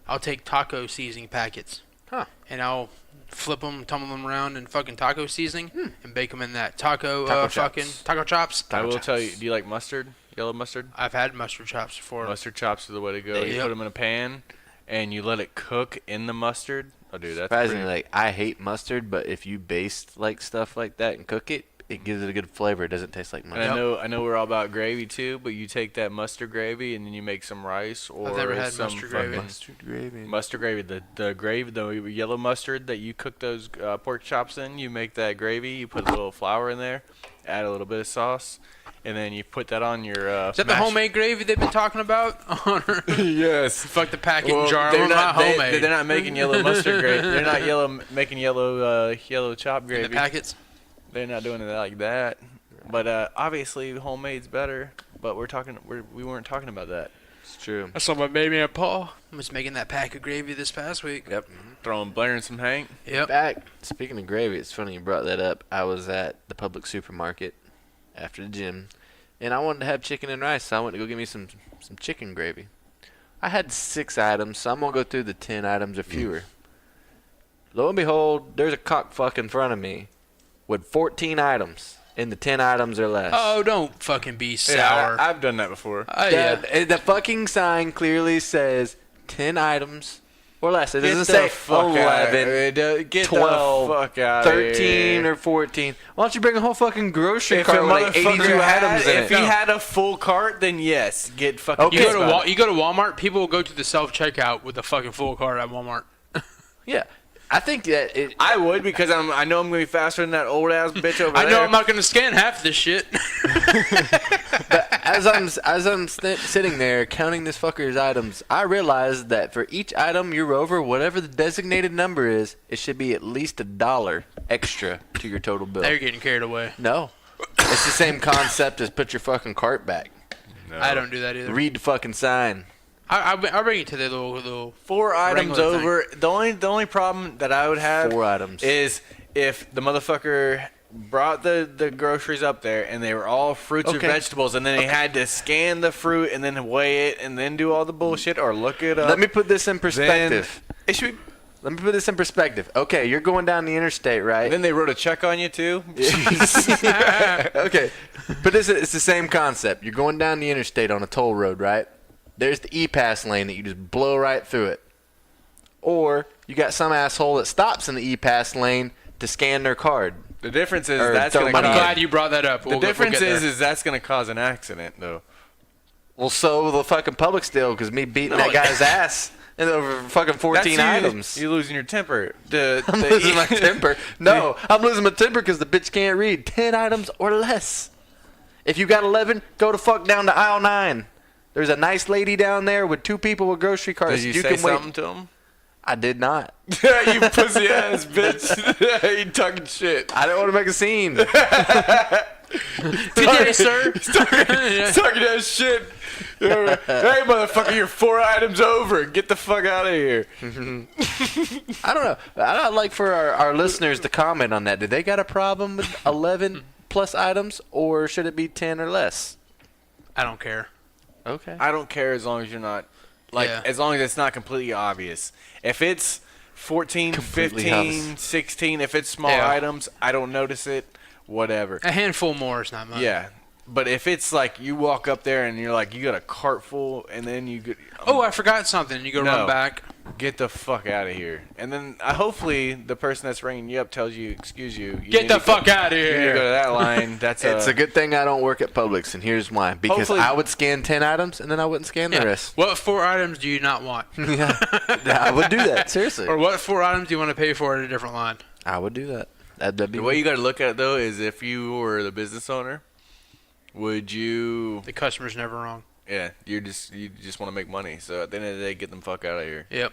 I'll take taco seasoning packets. Huh. And I'll flip them, tumble them around in fucking taco seasoning, and bake them in that taco, Taco fucking chops. taco chops. I will chops. tell you. Do you like mustard? Yellow mustard? I've had mustard chops before. Mustard chops are the way to go. You Yep. put them in a pan, and you let it cook in the mustard. Oh, dude, that's Surprisingly, pretty. like I hate mustard, but if you baste like stuff like that and cook it, it gives it a good flavor. It doesn't taste like And mustard. I know we're all about gravy too, but you take that mustard gravy and then you make some rice or never had some mustard gravy. fucking Mustard gravy. mustard gravy. The gravy, the yellow mustard that you cook those pork chops in. You make that gravy. You put a little flour in there, add a little bit of sauce, and then you put that on your. Is that the mashed- homemade gravy they've been talking about? Yes. Fuck the packet Well, and jar. they're I'm not. not homemade. They're not making yellow mustard gravy. They're not making yellow chop in gravy. the packets. They're not doing it like that. But obviously homemade's better. But we weren't talking about that. It's true. I saw my baby and Paul was making that pack of gravy this past week. Yep. Throwing Blair and some Hank. Yep. Back. Speaking of gravy, it's funny you brought that up. I was at the public supermarket after the gym, and I wanted to have chicken and rice, so I went to go get me some chicken gravy. I had 6 items, so I'm gonna go through the 10 items or fewer. Lo and behold, there's a cock fuck in front of me with 14 items, and the 10 items or less. Oh, don't fucking be sour. Yeah, I've done that before. Yeah. The fucking sign clearly says 10 items or less. It Get doesn't the say fuck 11, Get 12, the fuck out 13, here. or 14. Why don't you bring a whole fucking grocery If a cart with like motherfucker 82 items in if it? he had a full cart, then yes, get fucking. Okay. You pissed go to about it. you go to Walmart. People will go to the self checkout with a fucking full cart at Walmart. Yeah, I think that it. I would because I know I'm gonna be faster than that old ass bitch over I there. know I'm not going to scan half this shit. As I'm sitting there counting this fucker's items, I realized that for each item you're over, whatever the designated number is, it should be at least $1 extra to your total bill. Now you're getting carried away. No, it's the same concept as put your fucking cart back. No. I don't do that either. Read the fucking sign. I'll bring it to the little 4 items regular over. The only problem that I would have 4 items. is if the motherfucker brought the groceries up there and they were all fruits or Okay. vegetables and then they had to scan the fruit and then weigh it and then do all the bullshit or look it up. Let me put this in perspective. It should be, Let me put this in perspective. Okay, you're going down the interstate, right? then they wrote a check on you too. Okay, but it's the same concept. You're going down the interstate on a toll road, right? There's the E-Pass lane that you just blow right through it. Or you got some asshole that stops in the E-Pass lane to scan their card. The difference is Or that's throw going to money I'm in. cause. glad you brought that up. The difference is that's going to cause an accident though. Well, so will the fucking public still, because me beating that guy's ass and over fucking 14 That's items. You losing your temper. I'm losing my temper. No, I'm losing my temper because the bitch can't read. 10 items or less. If you got 11, go the fuck down to aisle 9. There's a nice lady down there with 2 people with grocery carts. Did you say can wait. something to him? I did not. You pussy ass bitch. You talking shit. I didn't want to make a scene. Today, sir. Talking that shit. Hey, motherfucker, you're 4 items over. Get the fuck out of here. I don't know. I'd like for our listeners to comment on that. Do they got a problem with 11 plus items, or should it be 10 or less? I don't care. Okay. I don't care as long as you're not, Yeah. as long as it's not completely obvious. If it's 14, Completely 15, obvious. 16, if it's small Yeah. items, I don't notice it. Whatever. A handful more is not much. Yeah. But if it's like you walk up there and you're like, you got a cart full, and then you get, Oh, I forgot something. You go No. run back. get the fuck out of here. And then hopefully the person that's ringing you up tells you, excuse you. You Get need the to go- fuck out of You need to go here. to that line. That's It's a good thing I don't work at Publix, and here's why. Because Hopefully- I would scan 10 items, and then I wouldn't scan the Yeah. rest. What 4 items do you not want? Yeah, I would do that. Seriously. Or what 4 items do you want to pay for at a different line? I would do that. That'd be The way you got to look at it though is if you were the business owner, would you? The customer's never wrong. Yeah, you just want to make money. So at the end of the day, get them fuck out of here. Yep.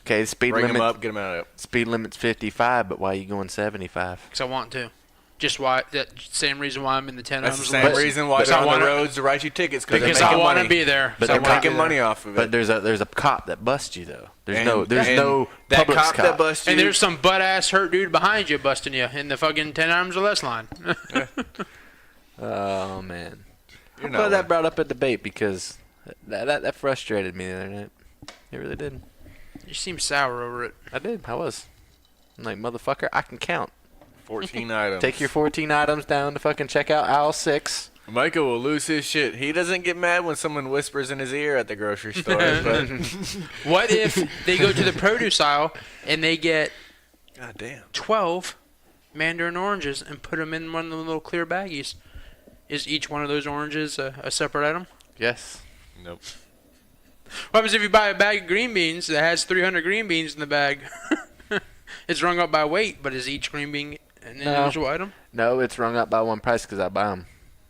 Okay, speed Bring them limit. up, get them out of it. Speed limit's 55, but why are you going 75? Because I want to. Just why that same reason why I'm in the 10 That's the items. same But- reason why but they're I on wanna- the roads to write you tickets Because they're I making want to money. be there. But So I They're they're wanna be making there. money off of it. But there's a cop that busts you though. There's And- no and Publix that cop that cop. busts you. And there's some butt ass hurt dude behind you busting you in the fucking 10 items or less line. Oh man. You're I'm not glad that one. brought up a debate because that frustrated me the other night. It really did. You seem sour over it. I did. I was. I'm like, motherfucker, I can count. 14 items. Take your 14 items down to fucking checkout aisle 6. Mica will lose his shit. He doesn't get mad when someone whispers in his ear at the grocery store. But What if they go to the produce aisle and they get God damn. 12 mandarin oranges and put them in one of the little clear baggies? Is each one of those oranges a separate item? Yes. Nope. What happens if you buy a bag of green beans that has 300 green beans in the bag? It's rung up by weight, but is each green bean an individual item? No, it's rung up by one price because I buy them.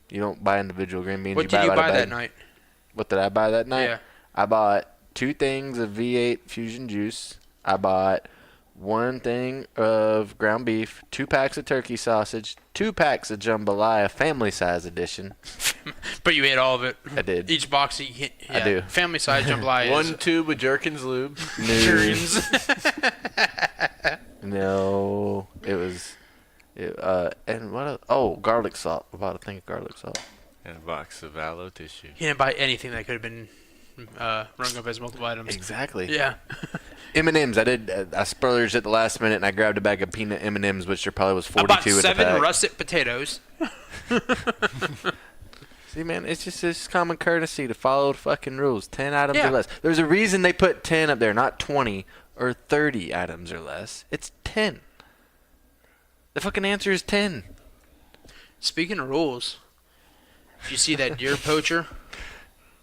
You don't buy individual green beans. What did you by buy the that bag. night? What did I buy that night? Yeah. I bought 2 things of V8 Fusion Juice. I bought 1 thing of ground beef, 2 packs of turkey sausage, 2 packs of jambalaya family size edition. But you ate all of it. I did. Each box you hit. Yeah. I do. Family size jambalaya. One tube of Jerkins lube. No, it was. And what? Garlic salt. I bought a thing of garlic salt. And a box of aloe tissue. He didn't buy anything that could have been rung up as multiple items. Exactly. Yeah. M&Ms. I did. I splurged at the last minute and I grabbed a bag of peanut M&Ms, which there probably was I 42 bought in the 7 pack. russet potatoes. See, man, it's just common courtesy to follow the fucking rules. 10 items Yeah. or less. There's a reason they put 10 up there, not 20. or 30 items or less. It's 10. The fucking answer is 10. Speaking of rules, did you see that deer poacher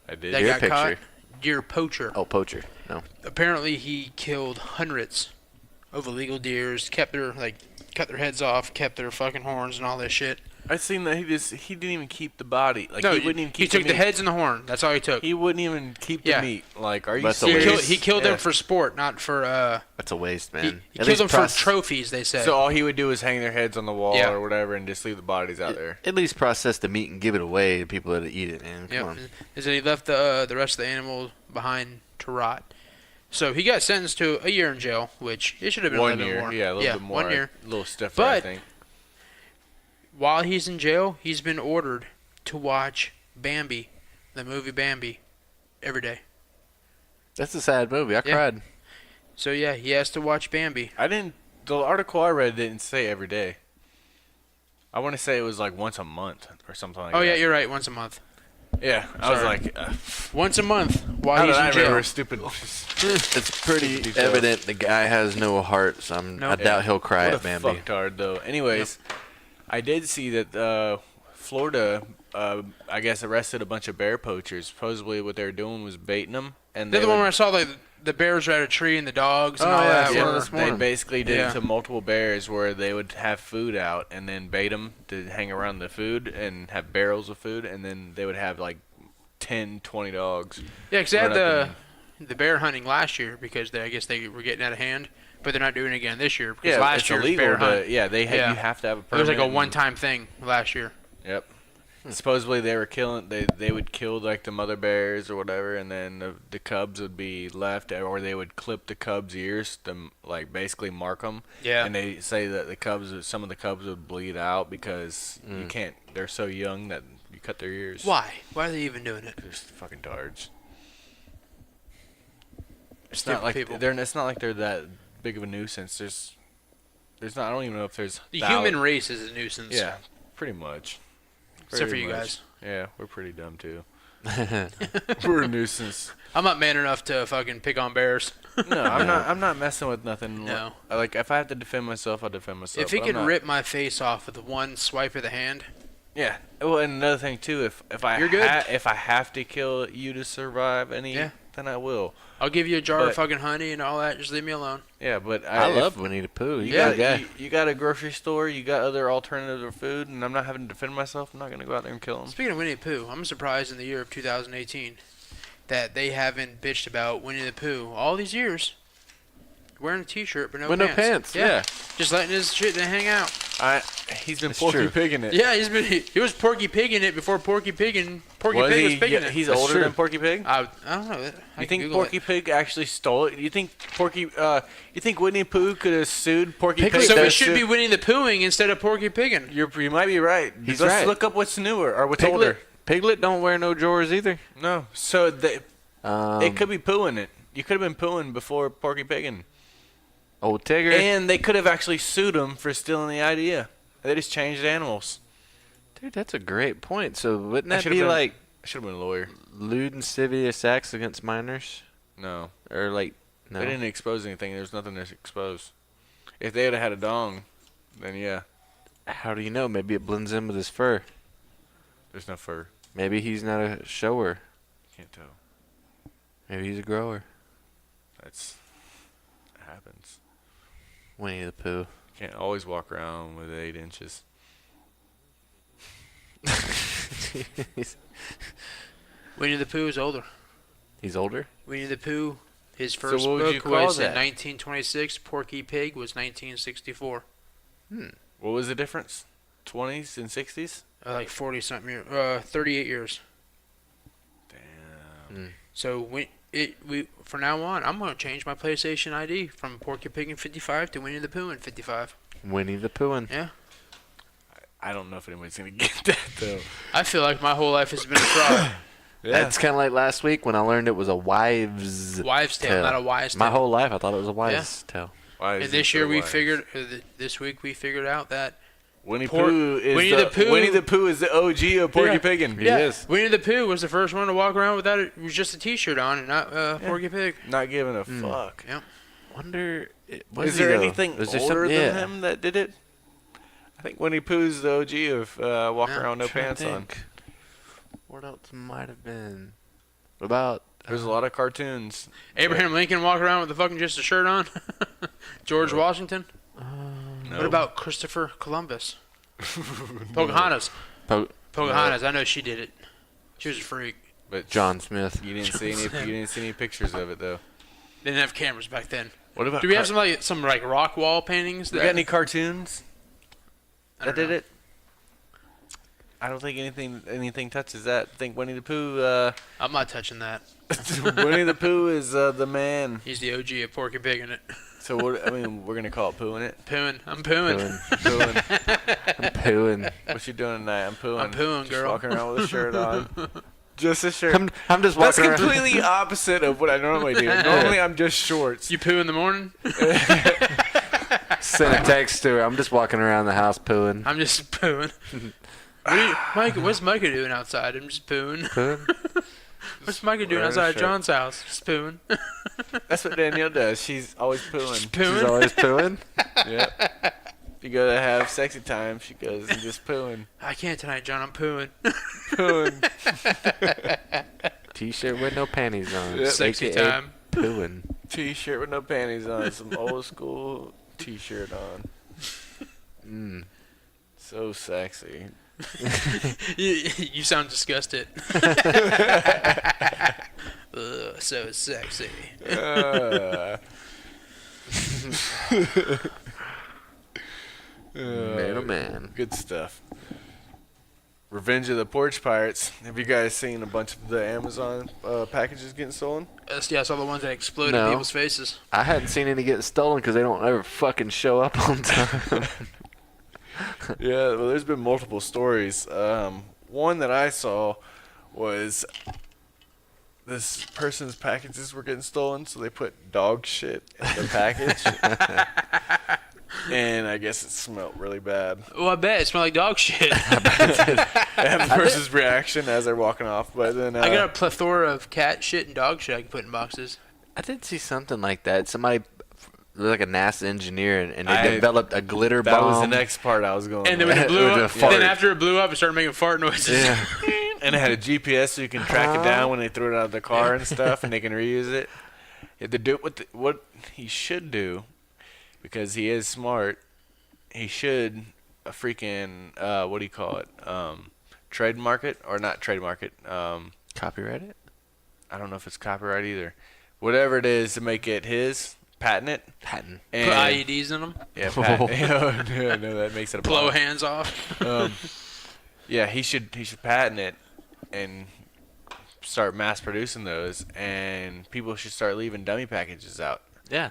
I did. that Deer got caught? picture. Deer poacher. Oh, poacher. No. Apparently, he killed hundreds of illegal deers, cut their heads off, kept their fucking horns and all this shit. I seen that he didn't even keep the body. Like No, he wouldn't even he keep took the the meat. heads and the horn. That's all he took. He wouldn't even keep the Yeah. meat. Like, are you That's a He waste. serious? killed Yeah. them for sport, not for That's a waste, He, man. he At killed least them for proce- trophies. They said. So all he would do is hang their heads on the wall Yeah. or whatever, and just leave the bodies out there. At least process the meat and give it away to people that eat it, man. Come Yep. on. Is that he left the rest of the animals behind to rot. So he got sentenced to a year in jail, which it should have been a 1 little bit year, more. yeah, a little bit more. 1 year. A little stiffer, I But- think. While he's in jail, he's been ordered to watch Bambi, the movie Bambi, every day. That's a sad movie. I Yeah. cried. So yeah, he has to watch Bambi. The article I read didn't say every day. I want to say it was like once a month or something like that. Oh yeah, you're right. Once a month. Yeah, I was Sorry. like, Once a month while how he's did I in jail. remember stupid? It's pretty Details. evident the guy has no heart, so I doubt he'll cry What at a Bambi. fucktard, though. Anyways, I did see that Florida, I guess, arrested a bunch of bear poachers. Supposedly, what they were doing was baiting them, and They're they the one would- where I saw like the bears were at a tree and the dogs and Oh, all yeah, that. yeah, were- this they morning. basically did Yeah. it to multiple bears where they would have food out and then bait them to hang around the food and have barrels of food, and then they would have like 10, 20 dogs. Yeah, because they had run up the bear hunting last year because I guess they were getting out of hand, but they're not doing it again this year because Yeah, last it's year's illegal. bear hunt. Yeah, Yeah. you have to have a It permit. was like a and- one-time thing last year. Yep. Supposedly they were killing. They would kill like the mother bears or whatever, and then the cubs would be left, or they would clip the cubs' ears to like basically mark them. Yeah. And they say that some of the cubs would bleed out because you can't. They're so young that you cut their ears. Why? Why are they even doing it? They're just fucking tards. It's Stupid not like people. It's not like they're that big of a nuisance. There's not. I don't even know if there's. The human race is a nuisance. Yeah, pretty much. Except for Pretty you much. guys. Yeah, we're pretty dumb too. We're a nuisance. I'm not man enough to fucking pick on bears. No, I'm not. I'm not messing with nothing. No. Like if I have to defend myself, I'll defend myself. If he but I'm could not- rip my face off with one swipe of the hand, Yeah. Well, and another thing too, if I You're good. if I have to kill you to survive any, Yeah. then I will. I'll give you a jar But- of fucking honey and all that. Just leave me alone. Yeah, but I if love Winnie the Pooh. You You got, got a guy. you got a grocery store. You got other alternatives of food, and I'm not having to defend myself. I'm not gonna go out there and kill them. Speaking of Winnie the Pooh, I'm surprised in the year of 2018 that they haven't bitched about Winnie the Pooh all these years. Wearing a t-shirt but no With pants. no pants, yeah. Just letting his shit hang out. He's been It's Porky true. Pigging it. Yeah, he was Porky Pigging it before Porky Pig was pigging Yeah, it. he's That's older true. than Porky Pig. I don't know. I You can think Google Porky Pig actually stole it? You think You think Winnie Pooh could have sued Porky Pig? it. So to it should sue- be Winnie the Poohing instead of Porky Pigging. You might be right. He's Let's right. look up what's newer or what's Piglet, older. Piglet don't wear no drawers either. No, so it could be pooing it. You could have been pooing before Porky Pigging. Old Tigger. And they could have actually sued him for stealing the idea. They just changed animals. Dude, that's a great point. So wouldn't I that should've be been- like I should have been a lawyer. lewd and lascivious acts against minors? No. Or like, no. They didn't expose anything. There's nothing to expose. If they had had a dong, then yeah, How do you know? Maybe it blends in with his fur. there's no fur. Maybe he's not a shower. Can't tell. Maybe he's a grower. That happens. Winnie the Pooh. Can't always walk around with 8 inches. Winnie the Pooh is older. He's older? Winnie the Pooh, his first what would you book call was in that? 1926. Porky Pig was 1964. What was the difference? 20s and 60s? Like 40 something years. 38 years. Damn. So from now on, I'm gonna change my PlayStation ID from Porky Pig in 55 to Winnie the Pooh in 55. Winnie the Poohin'. Yeah. I don't know if anybody's gonna get that though. I feel like my whole life has been a fraud. That's kind of like last week when I learned it was a wives' Wives' tale, not a wise My tale. whole life I thought it was a wives' tale. Why is And it this so year wise? this week we figured out that Winnie Por- Pooh is Winnie the Pooh- Winnie the Pooh is the OG of Porky Yeah. Pigging. He is. Winnie the Pooh was the first one to walk around without it was just a T-shirt on and not Porky Pig. Not giving a fuck. Yep. wonder. Is there anything older than him that did it? I think Winnie Pooh's the OG of walking around no pants on. What else might have been? What about? There's a lot of cartoons. Abraham Lincoln walking around with the fucking just a shirt on. George Washington. No. What about Christopher Columbus? Pocahontas. Pocahontas. I know she did it. She was a freak. But John Smith. You didn't see any. You didn't see any pictures of it though. They didn't have cameras back then. What about? Do we have some rock wall paintings? You got any cartoons I that don't did know. it? I don't think anything touches that. I think Winnie the Pooh. I'm not touching that. Winnie the Pooh is the man. He's the OG of Porky Pigging it. So what? I mean, we're gonna call it poohing it. Poohing. I'm poohing. Poohing. I'm pooing. What you doing tonight? I'm poohing. I'm poohing, Just girl. walking around with a shirt on. Just a shirt. I'm just That's walking around. completely opposite of what I normally do. Normally, I'm just shorts. You poo in the morning? Send a text to her. I'm just walking around the house pooing. I'm just pooing. What's Mica doing outside? I'm just pooing. Pooing? What's Mica doing wearing a outside shirt. John's house? Just pooing. That's what Danielle does. She's always pooing. She's Pooing? always pooing. Yep. You go to have sexy time. She goes and just pooing. I can't tonight, John. I'm pooing. Pooing. T-shirt with no panties on. Yep. Sexy AKA time. Pooing. T-shirt with no panties on. Some old school T-shirt on. Mm. So sexy. You sound disgusted. Ugh, so sexy. Man, oh man. Good stuff. Revenge of the Porch Pirates. Have you guys seen a bunch of the Amazon packages getting stolen? Yeah, I saw the ones that exploded No. in people's faces. I hadn't seen any get stolen because they don't ever fucking show up on time. Yeah, well, there's been multiple stories. One that I saw was this person's packages were getting stolen, so they put dog shit in the package. And I guess it smelled really bad. Oh, I bet it smelled like dog shit. I have the person's reaction as they're walking off, but then I got a plethora of cat shit and dog shit I can put in boxes. I did see something like that. Somebody, like a NASA engineer, and they I- developed a glitter that bomb. was the next part I was going. And then with. when it blew With a up, fart. then after it blew up, it started making fart noises. Yeah. And it had a GPS so you can track it down when they threw it out of the car and stuff, and they can reuse it. You have to do it what he should do, because he is smart. He should a freaking what do you call it? Trademark it or not trademark it? Copyright it? I don't know if it's copyright either. Whatever it is to make it his, patent it. Patent. And, Put IEDs in them. Yeah, patent. no, that makes it a Blow bomb. hands off. Yeah, he should patent it and start mass producing those, and people should start leaving dummy packages out. Yeah.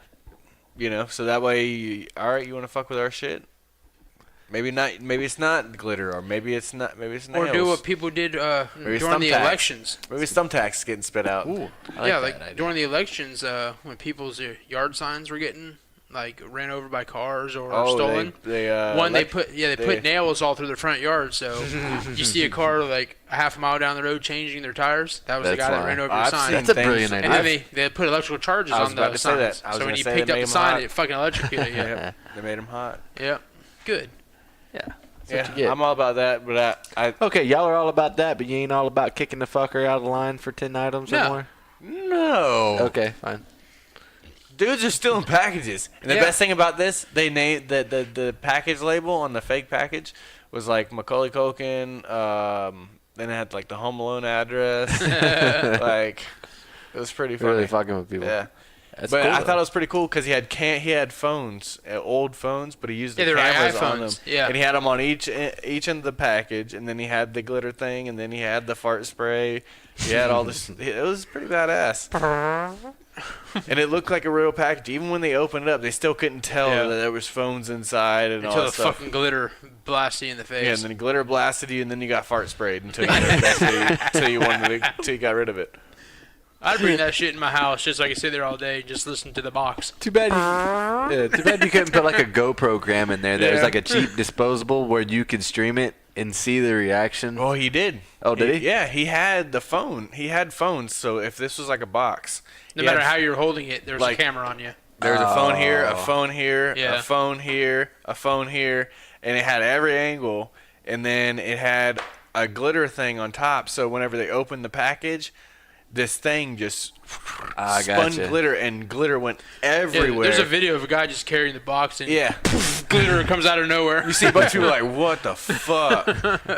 You know, so that way, all right, you want to fuck with our shit? Maybe not. Maybe it's not glitter, or maybe it's not. Maybe it's nails. Or do what people did Maybe during the thumbtacks. elections. Maybe it's thumbtacks getting spit out. Ooh. Yeah, like during the elections, when people's yard signs were getting like ran over by cars or stolen. They put nails all through their front yard. So you see a car like a half a mile down the road changing their tires. That was the That's guy that why. ran over I've your sign. seen That's a things- brilliant And idea. then they put electrical charges I was on about the to say that. signs. I was So when gonna you say picked they up the made 'em sign, hot. it fucking electrocuted you. Yep, they made them hot. Yep. Good. Yeah. Yeah, you get. I'm all about that, but I Okay, y'all are all about that, but you ain't all about kicking the fucker out of line for 10 items or No. more? no. Okay, fine. Dudes are stealing packages, and the Yeah. best thing about this, they named the package label on the fake package was like Macaulay Culkin. Then it had like the Home Alone address. Like it was pretty funny. Really fucking with people. Yeah. That's But cool, I though. thought it was pretty cool because he had phones, old phones, but he used the Yeah, they were cameras on them. iPhones, yeah. And he had them on each end of the package, and then he had the glitter thing, and then he had the fart spray. He had all this. It was pretty badass. And it looked like a real package. Even when they opened it up, they still couldn't tell Yeah. that there was phones inside and all Until that the stuff. fucking glitter blasted you in the face. Yeah, and then glitter blasted you, and then you got fart sprayed until you got rid of it. I'd bring that shit in my house just so I could sit there all day and just listen to the box. Too bad you couldn't put like a Go program in there that was Yeah. like a cheap disposable where you could stream it and see the reaction. Oh, he did. Oh, did he? Yeah, he had the phone. He had phones, so if this was like a box, No he matter had- how you're holding it, there's like- a camera on you. There was a phone here, a phone here, Yeah. a phone here, a phone here, and it had every angle. And then it had a glitter thing on top, so whenever they opened the package, this thing just spun gotcha. glitter, and glitter went Yeah, everywhere. there's a video of a guy just carrying the box and Yeah. glitter comes out of nowhere. You see a bunch of people like, what the fuck?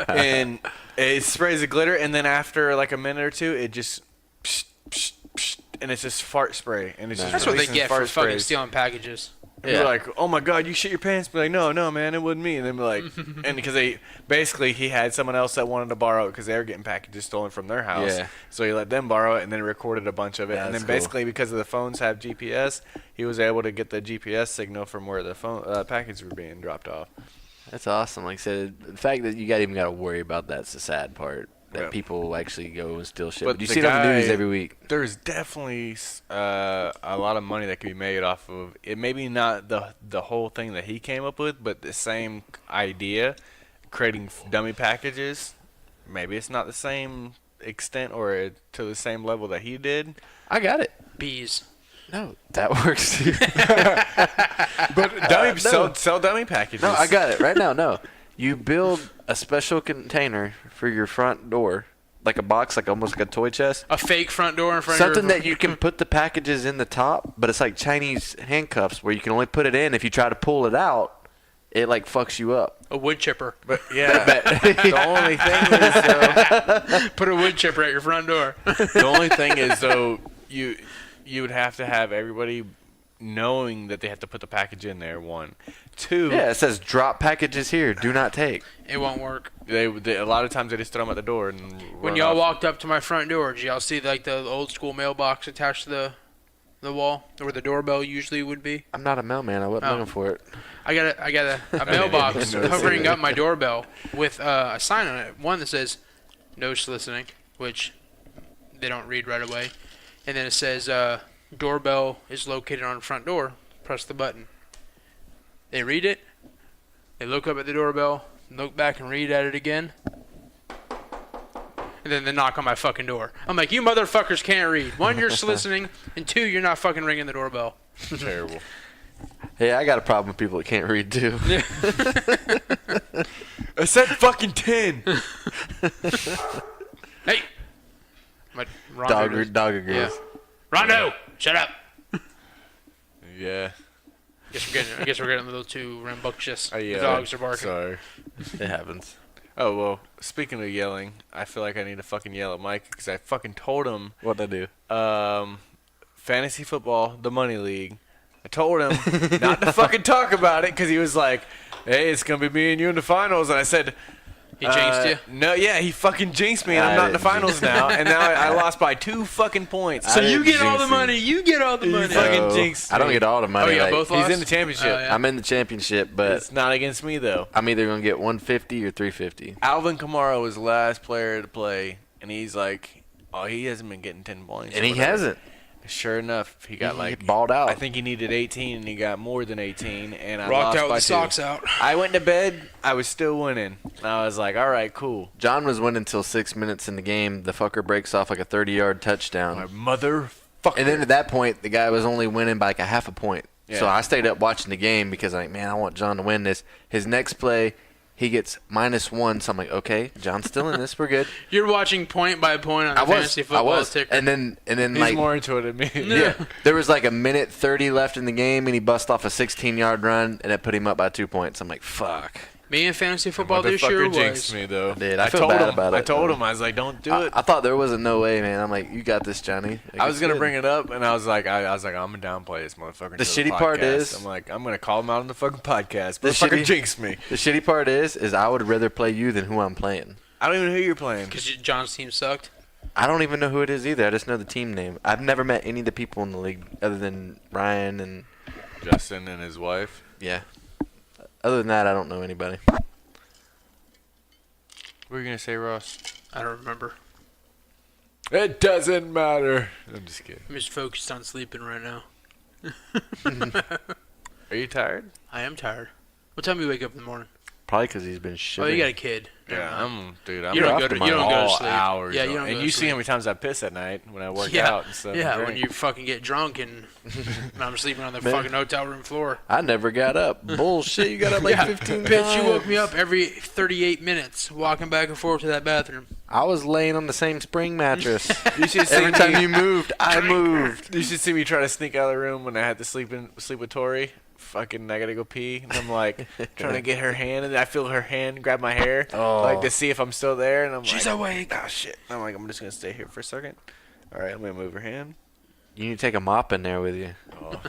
And it sprays the glitter, and then after like a minute or two, it just psh, psh, psh, and it's just fart spray. And it's just That's what they releasing get for fart fucking sprays. stealing packages. And we're like, oh my god, you shit your pants. Be like, no, man, it wasn't me. And then be like, and because he had someone else that wanted to borrow it because they were getting packages stolen from their house. Yeah. So he let them borrow it and then recorded a bunch of it. And That's then cool. basically because of the phones have GPS, he was able to get the GPS signal from where the phone packages were being dropped off. That's awesome. Like I said, the fact that you even got to worry about that's the sad part. That Yeah. people actually go and steal shit. But But you the see it on the news guy- every week. There's definitely a lot of money that could be made off of it. Maybe not the whole thing that he came up with, but the same idea, creating dummy packages. Maybe it's not the same extent or to the same level that he did. I got it. Bees. No, that works too. But dummy no. sell dummy packages. No, I got it right now. No, you build a special container for your front door, like a box, like almost like a toy chest. A fake front door in front Something of your that you can put the packages in the top, but it's like Chinese handcuffs where you can only put it in. If you try to pull it out, it like fucks you up. a wood chipper. But yeah, the only thing is though, Put a wood chipper at your front door. the only thing is though, you would have to have everybody knowing that they have to put the package in there. 1, 2. Yeah, it says drop packages here, do not take. It won't work. They a lot of times they just throw them at the door and When run y'all off. walked up to my front door, did y'all see like the old school mailbox attached to the wall, where the doorbell usually would be? I'm not a mailman. I wasn't Oh. looking for it. I got a mailbox even notice hovering it. up my doorbell with a sign on it. One that says "No soliciting," which they don't read right away, and then it says "Doorbell is located on front door. Press the button." They read it. They look up at the doorbell, look back and read at it again, and then they knock on my fucking door. I'm like, you motherfuckers can't read. 1, you're soliciting, and 2, you're not fucking ringing the doorbell. Terrible. Hey, I got a problem with people that can't read too. I said fucking 10. Hey, my Rondo Dog agrees. Yeah. Rondo, shut up. Yeah. I guess we're getting a little too rambunctious. I The yelled. dogs are barking. Sorry. It happens. Oh, well, speaking of yelling, I feel like I need to fucking yell at Mike because I fucking told him What'd I do? fantasy football, the money league. I told him not to fucking talk about it because he was like, hey, it's going to be me and you in the finals. And I said, He jinxed you. No, yeah, he fucking jinxed me, and I I'm not in the didn't finals now. And now I lost by 2 fucking points. So I you didn't get all jinx the him. money. You get all the money. fucking No, jinxed I don't me. get all the money. Oh, yeah, like, both He's lost? in the championship. Oh, yeah. I'm in the championship, but It's not against me, though. I'm either gonna get 150 or 350. Alvin Kamara was the last player to play, and he's like, oh, he hasn't been getting 10 points. And or he whatever. hasn't. Sure enough, he got He like balled out. I think he needed 18, and he got more than 18, and I Rocked lost out by with the 2. socks out. I went to bed. I was still winning. And I was like, all right, cool. John was winning until 6 minutes in the game. The fucker breaks off like a 30-yard touchdown. My motherfucker. And then at that point, the guy was only winning by like a half a point. Yeah. So I stayed up watching the game because I'm like, man, I want John to win this. His next play, he gets -1. So I'm like, okay, John's still in this. We're good. You're watching point by point on the fantasy I football was. ticker. And then He's like, more into it than me. yeah, there was like a minute 30 left in the game, and he bust off a 16-yard run, and it put him up by 2 points. I'm like, fuck. Me in fantasy football this year Motherfucker was. jinxed me, though. I did. I feel told bad him, about it, I told though. him. I was like, don't do it. I thought there wasn't no way, man. I'm like, you got this, Johnny. Like, I was it's gonna good. bring it up, and I was like, I'm gonna downplay this motherfucker. The until shitty part podcast. is- I'm like, I'm gonna call him out on the fucking podcast. The Motherfucker shitty- jinxed me. The shitty part is I would rather play you than who I'm playing. I don't even know who you're playing. Because John's team sucked. I don't even know who it is either. I just know the team name. I've never met any of the people in the league other than Ryan and Justin and his wife. yeah. Other than that, I don't know anybody. What were you gonna say, Ross? I don't remember. It doesn't matter. I'm just kidding. I'm just focused on sleeping right now. Are you tired? I am tired. What time do you wake up in the morning? Probably because he's been Oh, shivering. you got a kid. Yeah, I'm You up don't go to all sleep. hours. Yeah, you though. don't And go you to see how sleep. many times I piss at night when I work Yeah, out and stuff. yeah. and When drink. you fucking get drunk and I'm sleeping on the Man. fucking hotel room floor. I never got up. Bullshit, you got up like 15 times. Bitch, you woke me up every 38 minutes walking back and forth to that bathroom. I was laying on the same spring mattress. You should see Every time me. you moved, I moved. You should see me try to sneak out of the room when I had to sleep with Tori. Fucking, I gotta go pee, and I'm like trying to get her hand, and I feel her hand grab my hair, Oh. like to see if I'm still there, and I'm She's like, awake. oh shit. I'm like, I'm just gonna stay here for a second. All right, I'm gonna move her hand. You need to take a mop in there with you. Oh.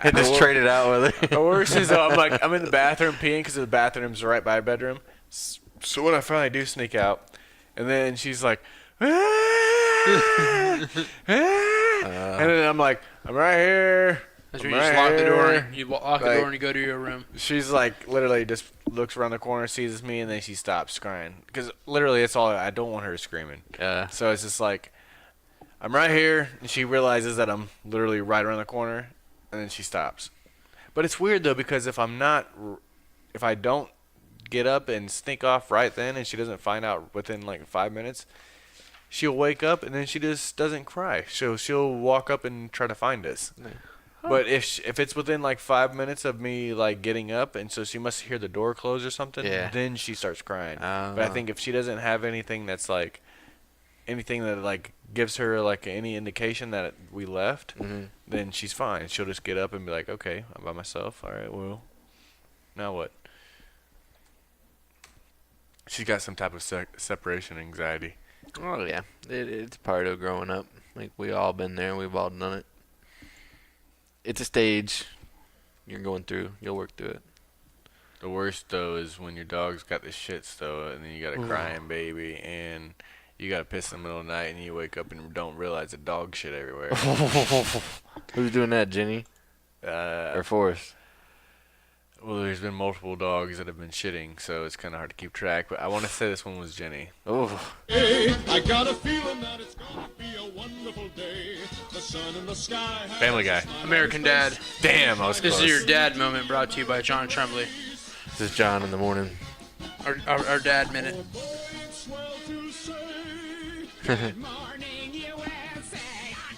And just trade it out with her. The worst is I'm in the bathroom peeing because the bathroom's right by my bedroom. So when I finally do sneak out, and then she's like, and then I'm like, I'm right here. That's I'm when you just right lock the door. here. You lock the Like- door and you go to your room. She's like literally just looks around the corner, sees me, and then she stops crying. Because literally, it's all I don't want her screaming. Yeah. So it's just like, I'm right here, and she realizes that I'm literally right around the corner, and then she stops. But it's weird though because if I don't get up and sneak off right then, and she doesn't find out within like 5 minutes, she'll wake up and then she just doesn't cry. She'll walk up and try to find us. But if it's within like 5 minutes of me like getting up, and so she must hear the door close or something, Yeah. then she starts crying. Oh. But I think if she doesn't have anything that's like anything that like gives her like any indication that we left, then she's fine. She'll just get up and be like, okay, I'm by myself. All right, well, now what? She's got some type of separation anxiety. Oh, yeah. It's part of growing up. Like, we all been there. We've all done it. It's a stage you're going through. You'll work through it. The worst though is when your dog's got the shits though, and then you got a crying baby, and you got to piss in the middle of the night, and you wake up and don't realize the dog shit everywhere. Who's doing that, Jenny? Or Forrest? Well, there's been multiple dogs that have been shitting, so it's kind of hard to keep track. But I want to say this one was Jenny. Oh. I got a feeling that it's gonna be a wonderful day. The sun in the sky. Family Guy. American Dad. Damn, I was This close. is your dad moment brought to you by John Tremblay. This is John in the morning. Our dad minute.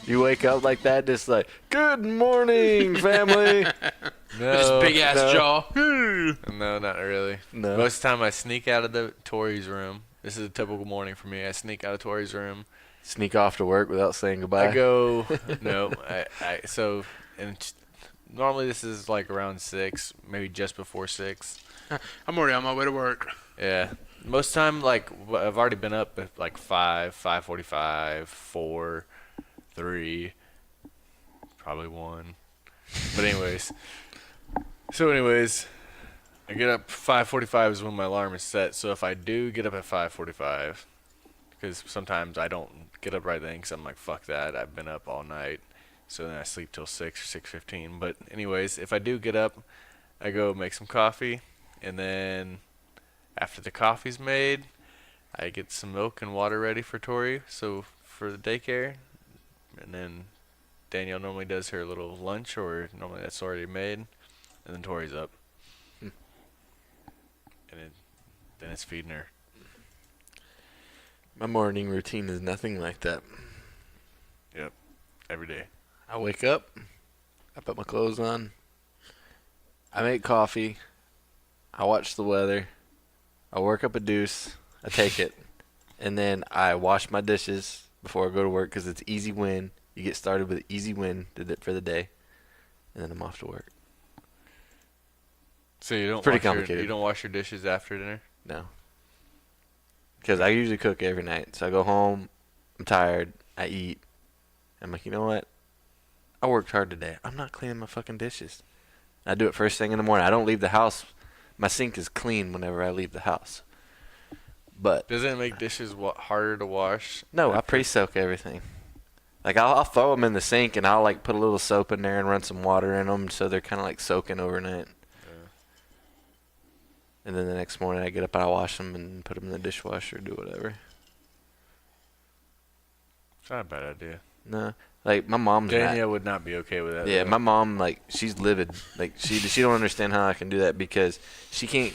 You wake up like that, just like, good morning, family. His big ass jaw. No, not really. No. Most of the time I sneak out of the Tori's room. This is a typical morning for me. I sneak out of Tori's room. Sneak off to work without saying goodbye. I go, no, normally this is like around 6, maybe just before 6. I'm already on my way to work. Yeah. Most time, like, I've already been up at like 5, 5:45, 4, 3, probably 1. But anyways. I get up 5:45 is when my alarm is set. So if I do get up at 5:45, because sometimes I don't get up right then because I'm like, fuck that, I've been up all night. So then I sleep till 6 or 6:15. But anyways, if I do get up, I go make some coffee, and then after the coffee's made, I get some milk and water ready for Tori, so for the daycare. And then Danielle normally does her little lunch, or normally that's already made, and then Tori's up. And then it's feeding her. My morning routine is nothing like that. Yep, every day. I wake up, I put my clothes on, I make coffee, I watch the weather, I work up a deuce, I take it, and then I wash my dishes before I go to work because it's easy win. You get started with easy win for the day, and then I'm off to work. So you don't Pretty wash your, complicated. you don't wash your dishes after dinner? No. Because I usually cook every night. So I go home, I'm tired, I eat. I'm like, you know what? I worked hard today. I'm not cleaning my fucking dishes. I do it first thing in the morning. I don't leave the house. My sink is clean whenever I leave the house. But Doesn't it make dishes harder to wash? no, I pre-soak everything. Like I'll throw them in the sink and I'll like put a little soap in there and run some water in them so they're kind of like soaking overnight. And then the next morning I get up and I wash them and put them in the dishwasher or do whatever. It's not a bad idea. No. Like, my mom's not. Danielle would not be okay with that. Yeah, though. my mom, like, she's livid. Like, she don't understand how I can do that because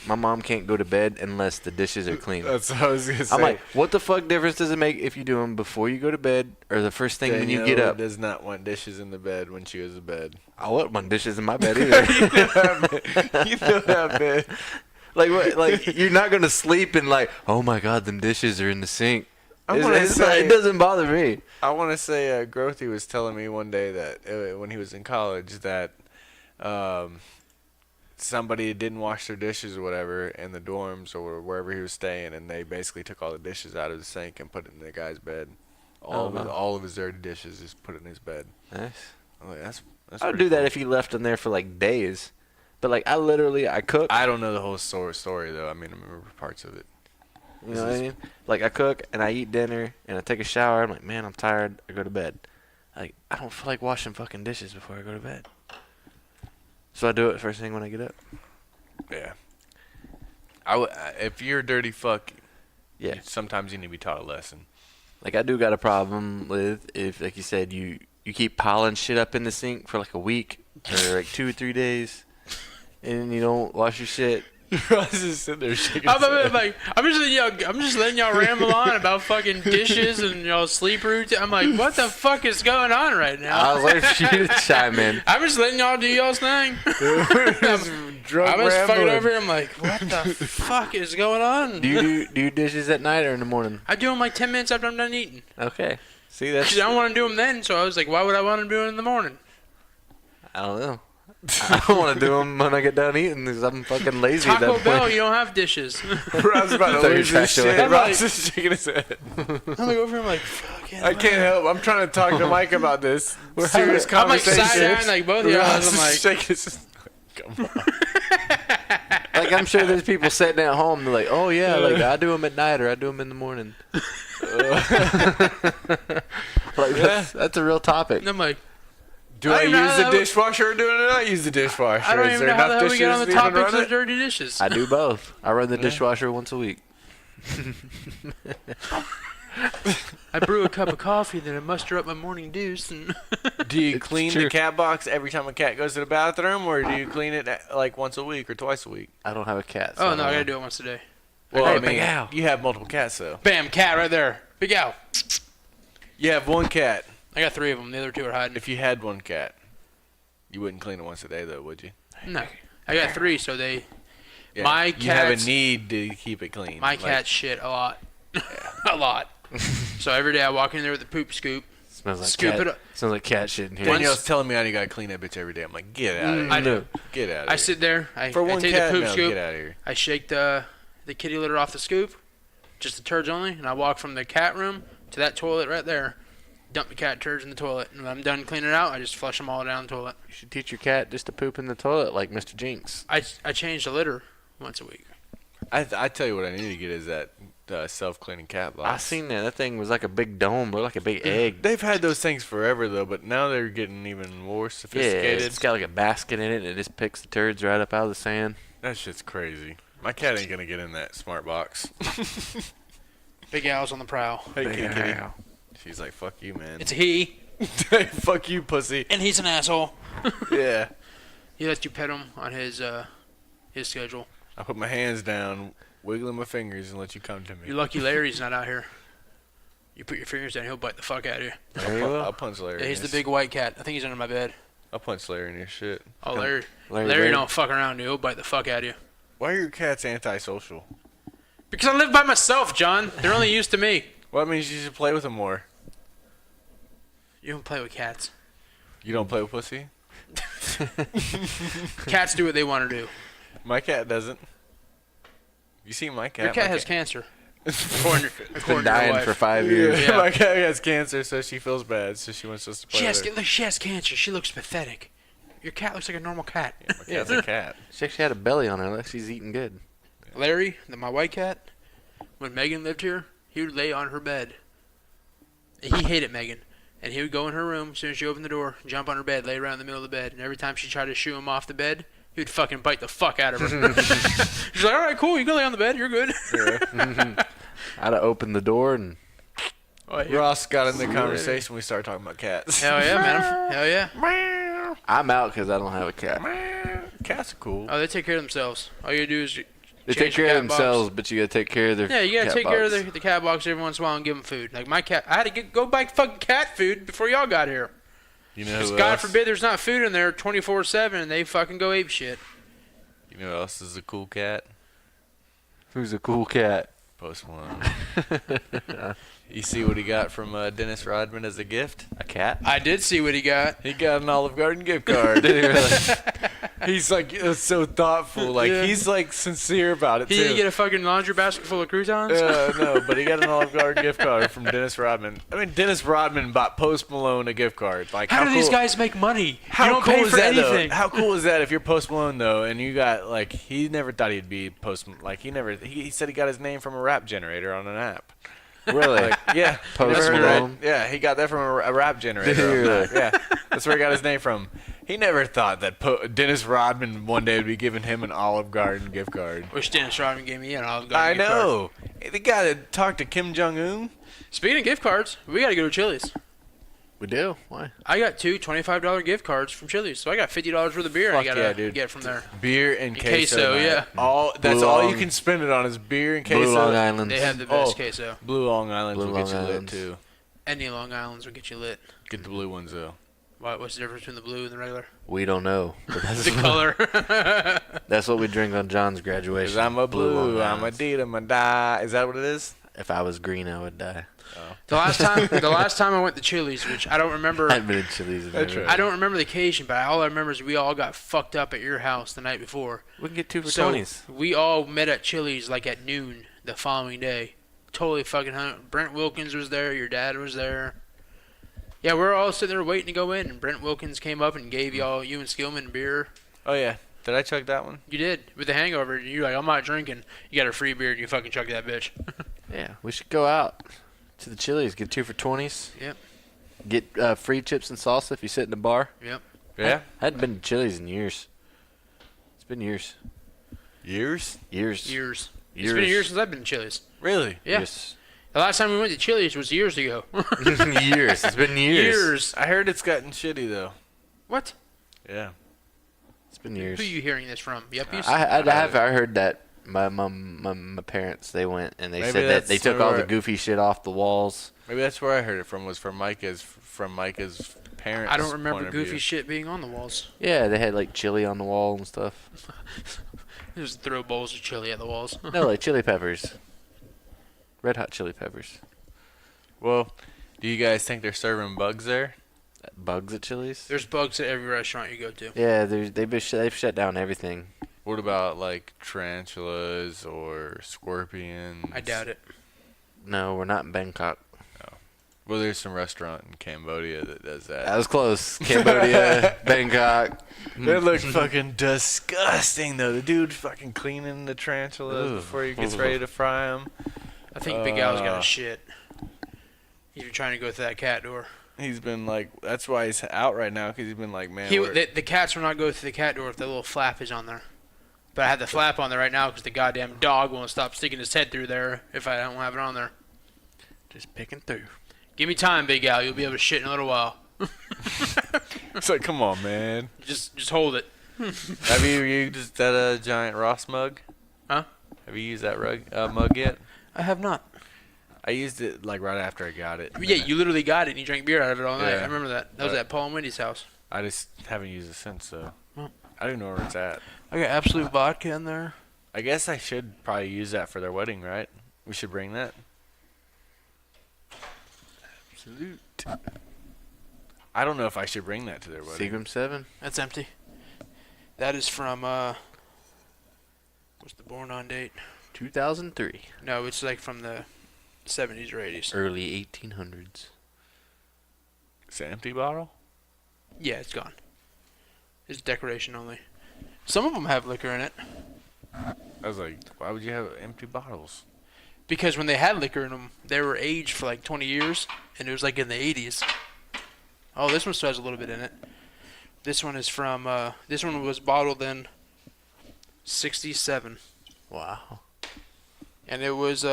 my mom can't go to bed unless the dishes are clean. That's what I was gonna say. I'm like, what the fuck difference does it make if you do them before you go to bed or the first thing when you get up? does not want dishes in the bed when she goes to bed. I want my dishes in my bed either. You know that, man. Like, what, like, you're not gonna sleep and like, oh my god, them dishes are in the sink. I wanna say- It doesn't bother me. I want to say Grothy was telling me one day that when he was in college that somebody didn't wash their dishes or whatever in the dorms or wherever he was staying, and they basically took all the dishes out of the sink and put it in the guy's bed. All of his dirty dishes just put it in his bed. Nice. I'm like, that's I would pretty do that cool. if you left them there for like days. But like, I cook. I don't know the whole story though. I mean, I remember parts of it. You know what I mean? Like, I cook and I eat dinner and I take a shower. I'm like, man, I'm tired. I go to bed. Like, I don't feel like washing fucking dishes before I go to bed. So I do it first thing when I get up. Yeah. If you're a dirty fuck, Yeah. sometimes you need to be taught a lesson. Like, I do got a problem with if, like you said, you keep piling shit up in the sink for like a week or like 2 or 3 days, and you don't wash your shit. Ross is sitting there shaking I'm, his head. like, I'm just letting y'all ramble on about fucking dishes and y'all sleep routine. I'm like, what the fuck is going on right now? I was waiting for you to chime in. I'm just letting y'all do y'all's thing. Drunk I'm just fucking rambling. over here. I'm like, what the fuck is going on? Do you dishes at night or in the morning? I do them like 10 minutes after I'm done eating. Okay. See, that's Because I don't want to do them then, so I was like, why would I want to do it in the morning? I don't know. I don't want to do them when I get done eating because I'm fucking lazy at Taco that Bell, point. you don't have dishes. Ross is about to Throw your lose his trash away. shit. I'm Ross like- is shaking his head. I'm like over here, I'm like, fucking. I can't help. I'm trying to talk to Mike about this serious I'm like conversation. side-eyeing like both of y'all. Ross I'm is like, shaking his Come on. Like, I'm sure there's people sitting at home. They're like, oh yeah, like I do them at night or I do them in the morning. Like, that's a real topic. and I'm like, Do I I don't know use the how- dishwasher or do I not use the dishwasher? I don't Is even there know how the enough hell we get on the dishes to even topics run of it? dirty dishes. I do both. I run the dishwasher once a week. I brew a cup of coffee, then I muster up my morning deuce, and Do you It's clean true. the cat box every time a cat goes to the bathroom, or do you clean it like once a week or twice a week? I don't have a cat. oh no, I gotta do it once a day. Well, Hey, I Big mean, Al. you have multiple cats though. Bam, cat right there, Big Al. You have one cat. I got 3 of them. The other 2 are hiding. If you had one cat, you wouldn't clean it once a day though, would you? No, I got 3, so they. Yeah. My You have cats- a need to keep it clean. My Like, cat shit a lot, a lot. So every day I walk in there with the poop scoop. Smells like Scoop cat. it up. Smells like cat shit in here. Danielle's telling me I gotta clean that bitch every day. I'm like, get out of here. I do. Get out of here. I sit there. I For one take cat, the poop no, scoop. get out of here. I shake the kitty litter off the scoop, just the turds only, and I walk from the cat room to that toilet right there. Dump the cat turds in the toilet, and when I'm done cleaning it out, I just flush them all down the toilet. You should teach your cat just to poop in the toilet like Mr. Jinx. I change the litter once a week. I tell you what I need to get is that self-cleaning cat box. I seen that. That thing was like a big dome, looked like a big egg. They've had those things forever though, but now they're getting even more Yeah, sophisticated. it's got like a basket in it, and it just picks the turds right up out of the sand. That shit's crazy. My cat ain't gonna get in that smart box. Big Al's on the prowl. Hey, Big kitty, kitty. Al. She's like, "Fuck you, man." It's a he, Hey, fuck you, pussy. and he's an asshole. Yeah. He lets you pet him on his schedule. I put my hands down, wiggling my fingers, and let you come to me. You're lucky Larry's not out here. You put your fingers down, he'll bite the fuck out of you. There you I'll go. punch Larry. Yeah, in he's the his- big white cat. I think he's under my bed. I'll punch Larry in his shit. Oh, Larry. Larry Larry Bird. don't fuck around, dude. He'll bite the fuck out of you. Why are your cats antisocial? Because I live by myself, John. They're only used to me. Well, that means you should play with them more. You don't play with cats. You don't play with pussy? Cats do what they want to do. My cat doesn't. You see my cat? Your cat My has cancer. According Been to your dying wife. for 5 years. Yeah. My cat has cancer, so she feels bad, so she wants us to play She has, with her. look, she has cancer. She looks pathetic. Your cat looks like a normal cat. My cat's a cat. She actually had a belly on her. Like she's eating good. Larry, my white cat, when Megan lived here, he would lay on her bed. He hated Megan. And he would go in her room as soon as she opened the door, jump on her bed, lay around in the middle of the bed. And every time she tried to shoo him off the bed, he would fucking bite the fuck out of her. She's like, all right, cool. You can lay on the bed. You're good. I'd have opened the door and Oh, yeah. Ross got in the conversation. We started talking about cats. Hell yeah, man. Hell yeah. I'm out because I don't have a cat. Cats are cool. Oh, they take care of themselves. All you do is They take care of themselves, but you gotta take care of their Yeah, you gotta cat take care of box. the cat box every once in a while and give them food. Like my cat, I had to go buy fucking cat food before y'all got here. You know 'Cause who God else? forbid there's not food in there 24/7 and they fucking go ape shit. You know who else is a cool cat? Who's a cool cat? Post Malone. You see what he got from Dennis Rodman as a gift? A cat? I did see what he got. He got an Olive Garden gift card. Did he really? He's like so thoughtful. Like Yeah. he's like sincere about it He too. didn't get a fucking laundry basket full of croutons. No, but he got an Olive Garden gift card from Dennis Rodman. I mean, Dennis Rodman bought Post Malone a gift card. Like, How do cool, these guys make money? How you don't cool pay is for that, anything. Though? How cool is that if you're Post Malone though, and you got like he never thought he'd be Post. Like he said he got his name from a rap generator on an app. Really? Like, yeah, Post never heard Malone? that? Yeah, he got that from a rap generator. on Really? that. Yeah, that's where he got his name from. He never thought that Dennis Rodman one day would be giving him an Olive Garden gift card. Wish Dennis Rodman gave me an Olive I Garden gift card. know. The guy that talked to Kim Jong Un. Speaking of gift cards, we gotta go to Chili's. We do? Why? I got two $25 gift cards from Chili's, so I got $50 worth of beer. I Fuck gotta yeah, dude. get from there. Beer and queso, queso. yeah. That's Blue all Long- you can spend it on is beer and queso. Blue Long Island. They have the best Oh. queso. Blue Long Islands Blue will get Long you lit Islands. too. Any Long Islands will get you lit. Get the blue ones though. What's the difference between the blue and the regular? We don't know. But that's, The color. that's what we drink on John's graduation. Cause I'm a blue, Long I'm a Islands. deed, I'm a die. Is that what it is? If I was green, I would die. the last time I went to Chili's, which I don't remember. I haven't been in Chili's in That's forever. right. I don't remember the occasion, but all I remember is we all got fucked up at your house the night before. We can get 2 for So 20s. we all met at Chili's like at noon the following day. Totally fucking hung. Brent Wilkins was there. Your dad was there. Yeah, we were all sitting there waiting to go in, and Brent Wilkins came up and gave you and Skillman beer. Oh yeah. Did I chug that one? You did with the hangover. And you're like, I'm not drinking. You got a free beer, and you fucking chugged that bitch. Yeah, we should go out to the Chili's, get 2 for 20s. Yep. Get free chips and salsa if you sit in a bar. Yep. Yeah. I hadn't been to Chili's in years. It's been years. Years? Years. Years. It's been years since I've been to Chili's. Really? Yeah. Years. The last time we went to Chili's was years ago. Years. It's been years. Years. I heard it's gotten shitty though. What? Yeah. It's been years. Who are you hearing this from? Yuppies? I heard that my mom, my parents, they went and they Maybe said that that's they took all the where- goofy shit off the walls. Maybe that's where I heard it from. Was from Mica's parents. I don't remember point of goofy view. shit being on the walls. Yeah, they had like chili on the wall and stuff. Just throw bowls of chili at the walls. No, like chili peppers. Red hot chili peppers. Well, do you guys think they're serving bugs there? Bugs at Chili's? There's bugs at every restaurant you go to. Yeah, they've shut down everything. What about like tarantulas or scorpions? I doubt it. No, we're not in Bangkok. Well, there's some restaurant in Cambodia that does that. That was close. Cambodia, Bangkok. They look fucking disgusting though. The dude fucking cleaning the tarantulas Ugh. before he gets ready to fry them. I think Big Al's got a shit. He's been trying to go through that cat door. He's been like, that's why he's out right now because he's been like, man. The cats will not go through the cat door if the little flap is on there. But I have the flap on there right now because the goddamn dog won't stop sticking his head through there if I don't have it on there. Just picking through. Give me time, Big Al. You'll be able to shit in a little while. It's like, come on, man. Just hold it. Have you used that giant Ross mug? Huh? Have you used that mug yet? I have not. I used it like right after I got it. Yeah, you literally got it and you drank beer out of it all night. Yeah. I remember that. That was at Paul and Wendy's house. I just haven't used it since, so Well. I don't know where it's at. I got Absolute Vodka in there. I guess I should probably use that for their wedding, right? We should bring that. Absolute. I don't know if I should bring that to their wedding. Seagram 7. That's empty. That is from, what's the born on date? 2003. No, it's like from the 70s or 80s. Early 1800s. It's an empty bottle? Yeah, it's gone. It's decoration only. Some of them have liquor in it. I was like, why would you have empty bottles? Because when they had liquor in them, they were aged for like 20 years, and it was like in the 80s. Oh, this one still has a little bit in it. This one is from, this one was bottled in 67. Wow. And it was,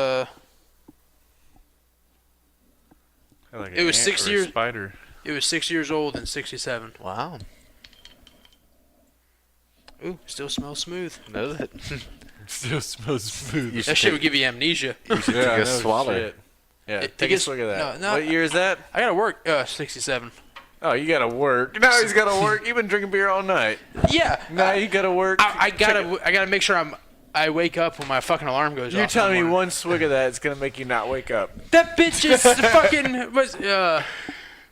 Like It was an 6 ant or a years. Spider. It was 6 years old in '67. Wow. Ooh, still smells smooth. Knows it. Still smells smooth. You That shit take- would give you amnesia. You should Yeah, take a no swallow. shit. Yeah, It take gets- a swig of that. no, What year is that? I gotta work. '67. Oh, you gotta work. No, he's gotta work. You've been drinking beer all night. Yeah. Now you gotta work. I gotta make sure I wake up when my fucking alarm goes You're off. telling me in the morning. one swig of that is gonna make you not wake up. That bitch is fucking was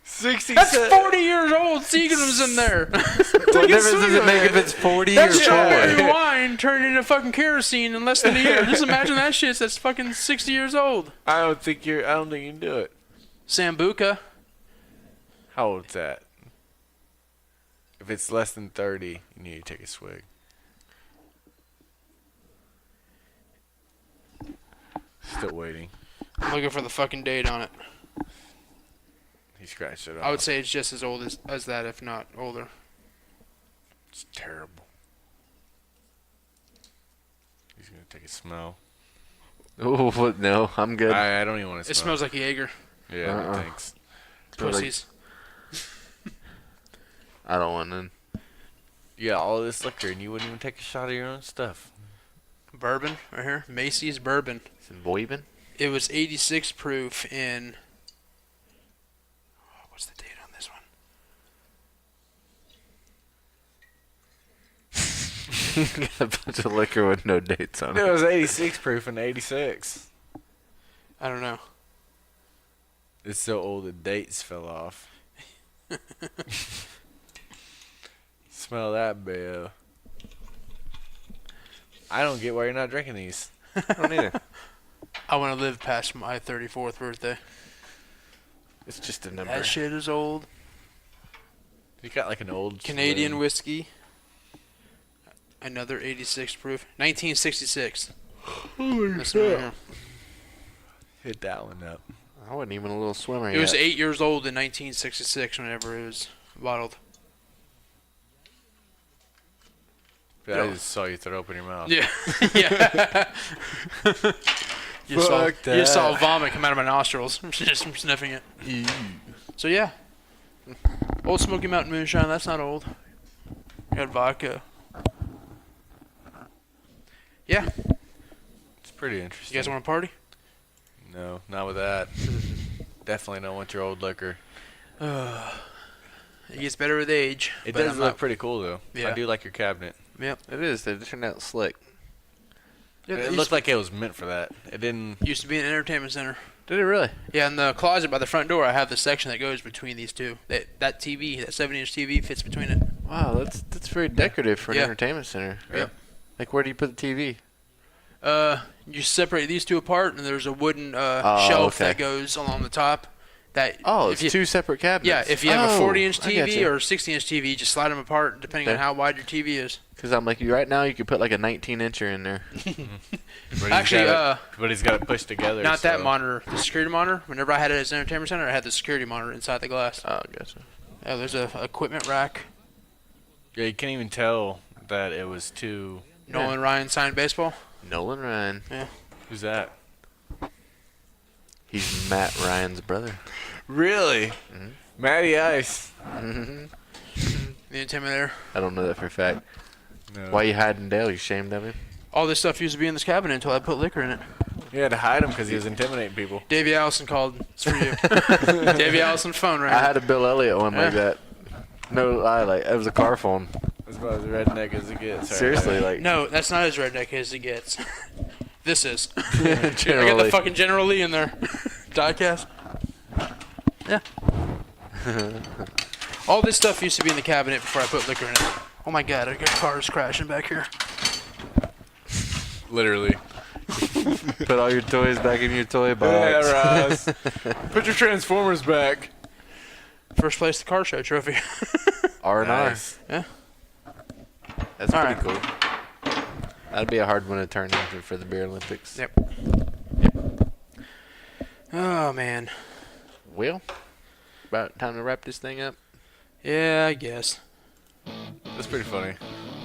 60. that's 40 years old. Seagram's in there. What difference does it make if it's 40 That or strawberry 4? wine turned into fucking kerosene in less than a year. Just imagine that shit. That's fucking 60 years old. I don't think you can do it. Sambuca. How old's that? If it's less than 30, you need to take a swig. Still waiting. I'm looking for the fucking date on it. He scratched it off. I would say it's just as old as that, if not older. It's terrible. He's gonna take a smell. Oh, what? No, I'm good. I don't even want to It smell. smells like Jaeger. Yeah, Uh-uh. thanks. Pussies. I don't want none. You got all this liquor and you wouldn't even take a shot of your own stuff. Bourbon right here. Macy's bourbon. Is it Boyben? It was 86 proof in. What's the date on this one? Got a bunch of liquor with no dates on It it. was 86 proof in 86. I don't know. It's so old the dates fell off. Smell that, Bill. I don't get why you're not drinking these. I don't either. I want to live past my 34th birthday. It's just a number. That shit is old. You got like an old Canadian saloon. whiskey. Another 86 proof. 1966. This one right here. Hit that one up. I wasn't even a little swimmer It yet. was 8 years old in 1966 whenever it was bottled. I just saw you throw up in your mouth. Yeah. Yeah. you, saw, Fuck you saw that. vomit come out of my nostrils just from sniffing it. So yeah. Old Smoky Mountain Moonshine, that's not old. Got vodka. Yeah. It's pretty You interesting. guys want to party? No, not with that. Definitely don't want your old liquor. It gets better with age. It but does I'm look not- pretty cool though. Yeah. I do like your cabinet. Yep. It is. They turned out slick. Yeah, It looked like it was meant for that. It didn't. used to be an entertainment center. Did it really? Yeah, in the closet by the front door, I have the section that goes between these two. That TV, that 70-inch TV, fits between it. Wow, that's very decorative for an Yeah. entertainment center. Yep. Like, where do you put the TV? You separate these two apart, and there's a wooden Oh, shelf okay. that goes along the top. That Oh, if it's you, two separate cabinets. Yeah, if you have a 40-inch I TV or a 60-inch TV, just slide them apart depending on Okay. how wide your TV is. Because I'm like, right now you could put like a 19-incher in there. But Actually, he's got it pushed together. not that so- monitor. The security monitor. Whenever I had it as an entertainment center, I had the security monitor inside the glass. Oh, gotcha. Yeah, there's a equipment rack. Yeah, you can't even tell that it was two. Nolan Ryan signed baseball. Nolan Ryan. Who's that? He's Matt Ryan's brother. Really? Matty Ice. hmm The Intimidator. I don't know that for a fact. No. Why you hiding Dale? You ashamed of him? All this stuff used to be in this cabinet until I put liquor in it. You had to hide him because he was intimidating people. Davey Allison called. It's for you. Davey Allison's phone right I here. had a Bill Elliott one like Yeah. that. No lie, like it was a car phone. That's about as redneck as it gets. right Seriously, there. like No, that's not as redneck as it gets. This is. I got the generally. fucking General Lee in there. Diecast. Yeah. All this stuff used to be in the cabinet before I put liquor in it. Oh my god, I got cars crashing back here. Literally. Put all your toys back in your toy box. Yeah, Ross. Put your Transformers back. First place the car show trophy. R&R. Nice. Yeah. That's All pretty cool. That'd be a hard one to turn into for the Beer Olympics. Yep. Oh man. Well, about time to wrap this thing up. Yeah, I guess. That's pretty funny.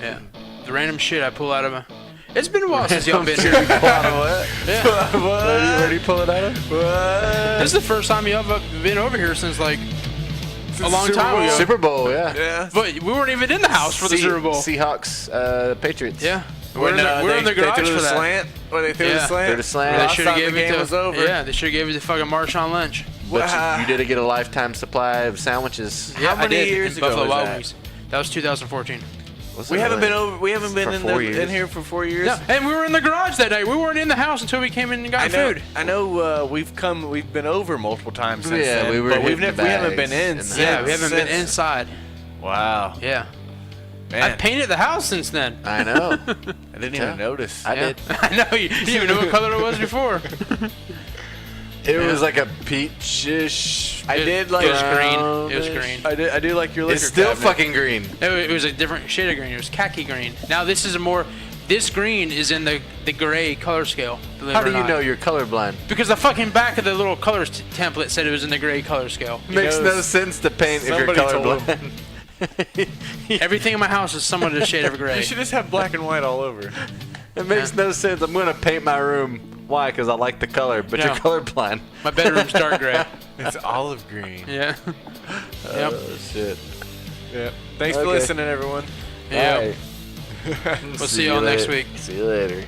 Yeah. The random shit I pull out of my. It's been a while since y'all been here. Pull out of what? Yeah. Where do you pull it out of? This is the first time y'all have been over here since like a long Super time Bowl. ago. Super Bowl, yeah. Yeah. But we weren't even in the house for the Super Bowl. Seahawks, Patriots. Yeah. We're in the they garage threw for the that. slant. Or they threw the Yeah. slant. Threw the slant. They Last should have time gave the it game to was over. Yeah, they should have gave it to fucking Marshawn Lynch. But you did get a lifetime supply of sandwiches. Yeah, How many I did. years in ago Buffalo was Wild that? Wings. That was 2014. Was We it haven't really? been over. We haven't been For in 4 in years. here for 4 years. Yeah, and we were in the garage that night. We weren't in the house until we came in and got I know. food. I know. We've been over multiple times since Yeah, then. we were but hitting the we haven't bags been in. and the- Since, Yeah, we haven't been since. inside. Wow, Yeah. man. I painted the house since then. I know. I didn't even notice. I Yeah. did. I know. You didn't even know what color it was before. It was like a peachish. I did like It was green. It was green. I do like your liquor It's still cabinet. fucking green. It was a different shade of green. It was khaki green. Now this is a more. This green is in the gray color scale. believe How it do or you not. know you're colorblind? Because the fucking back of the little colors template said it was in the gray color scale. Makes knows? no sense to paint if you're Somebody told colorblind. Everything in my house is somewhat a shade of gray. You should just have black and white all over. It makes no sense. I'm gonna paint my room. Why? Because I like the color, but No. you're colorblind. My bedroom's dark gray. It's olive green. Yeah. Yep. Oh shit. Yeah. Thanks for Okay. listening, everyone. Yeah. All right. We'll see y'all next week. See you later.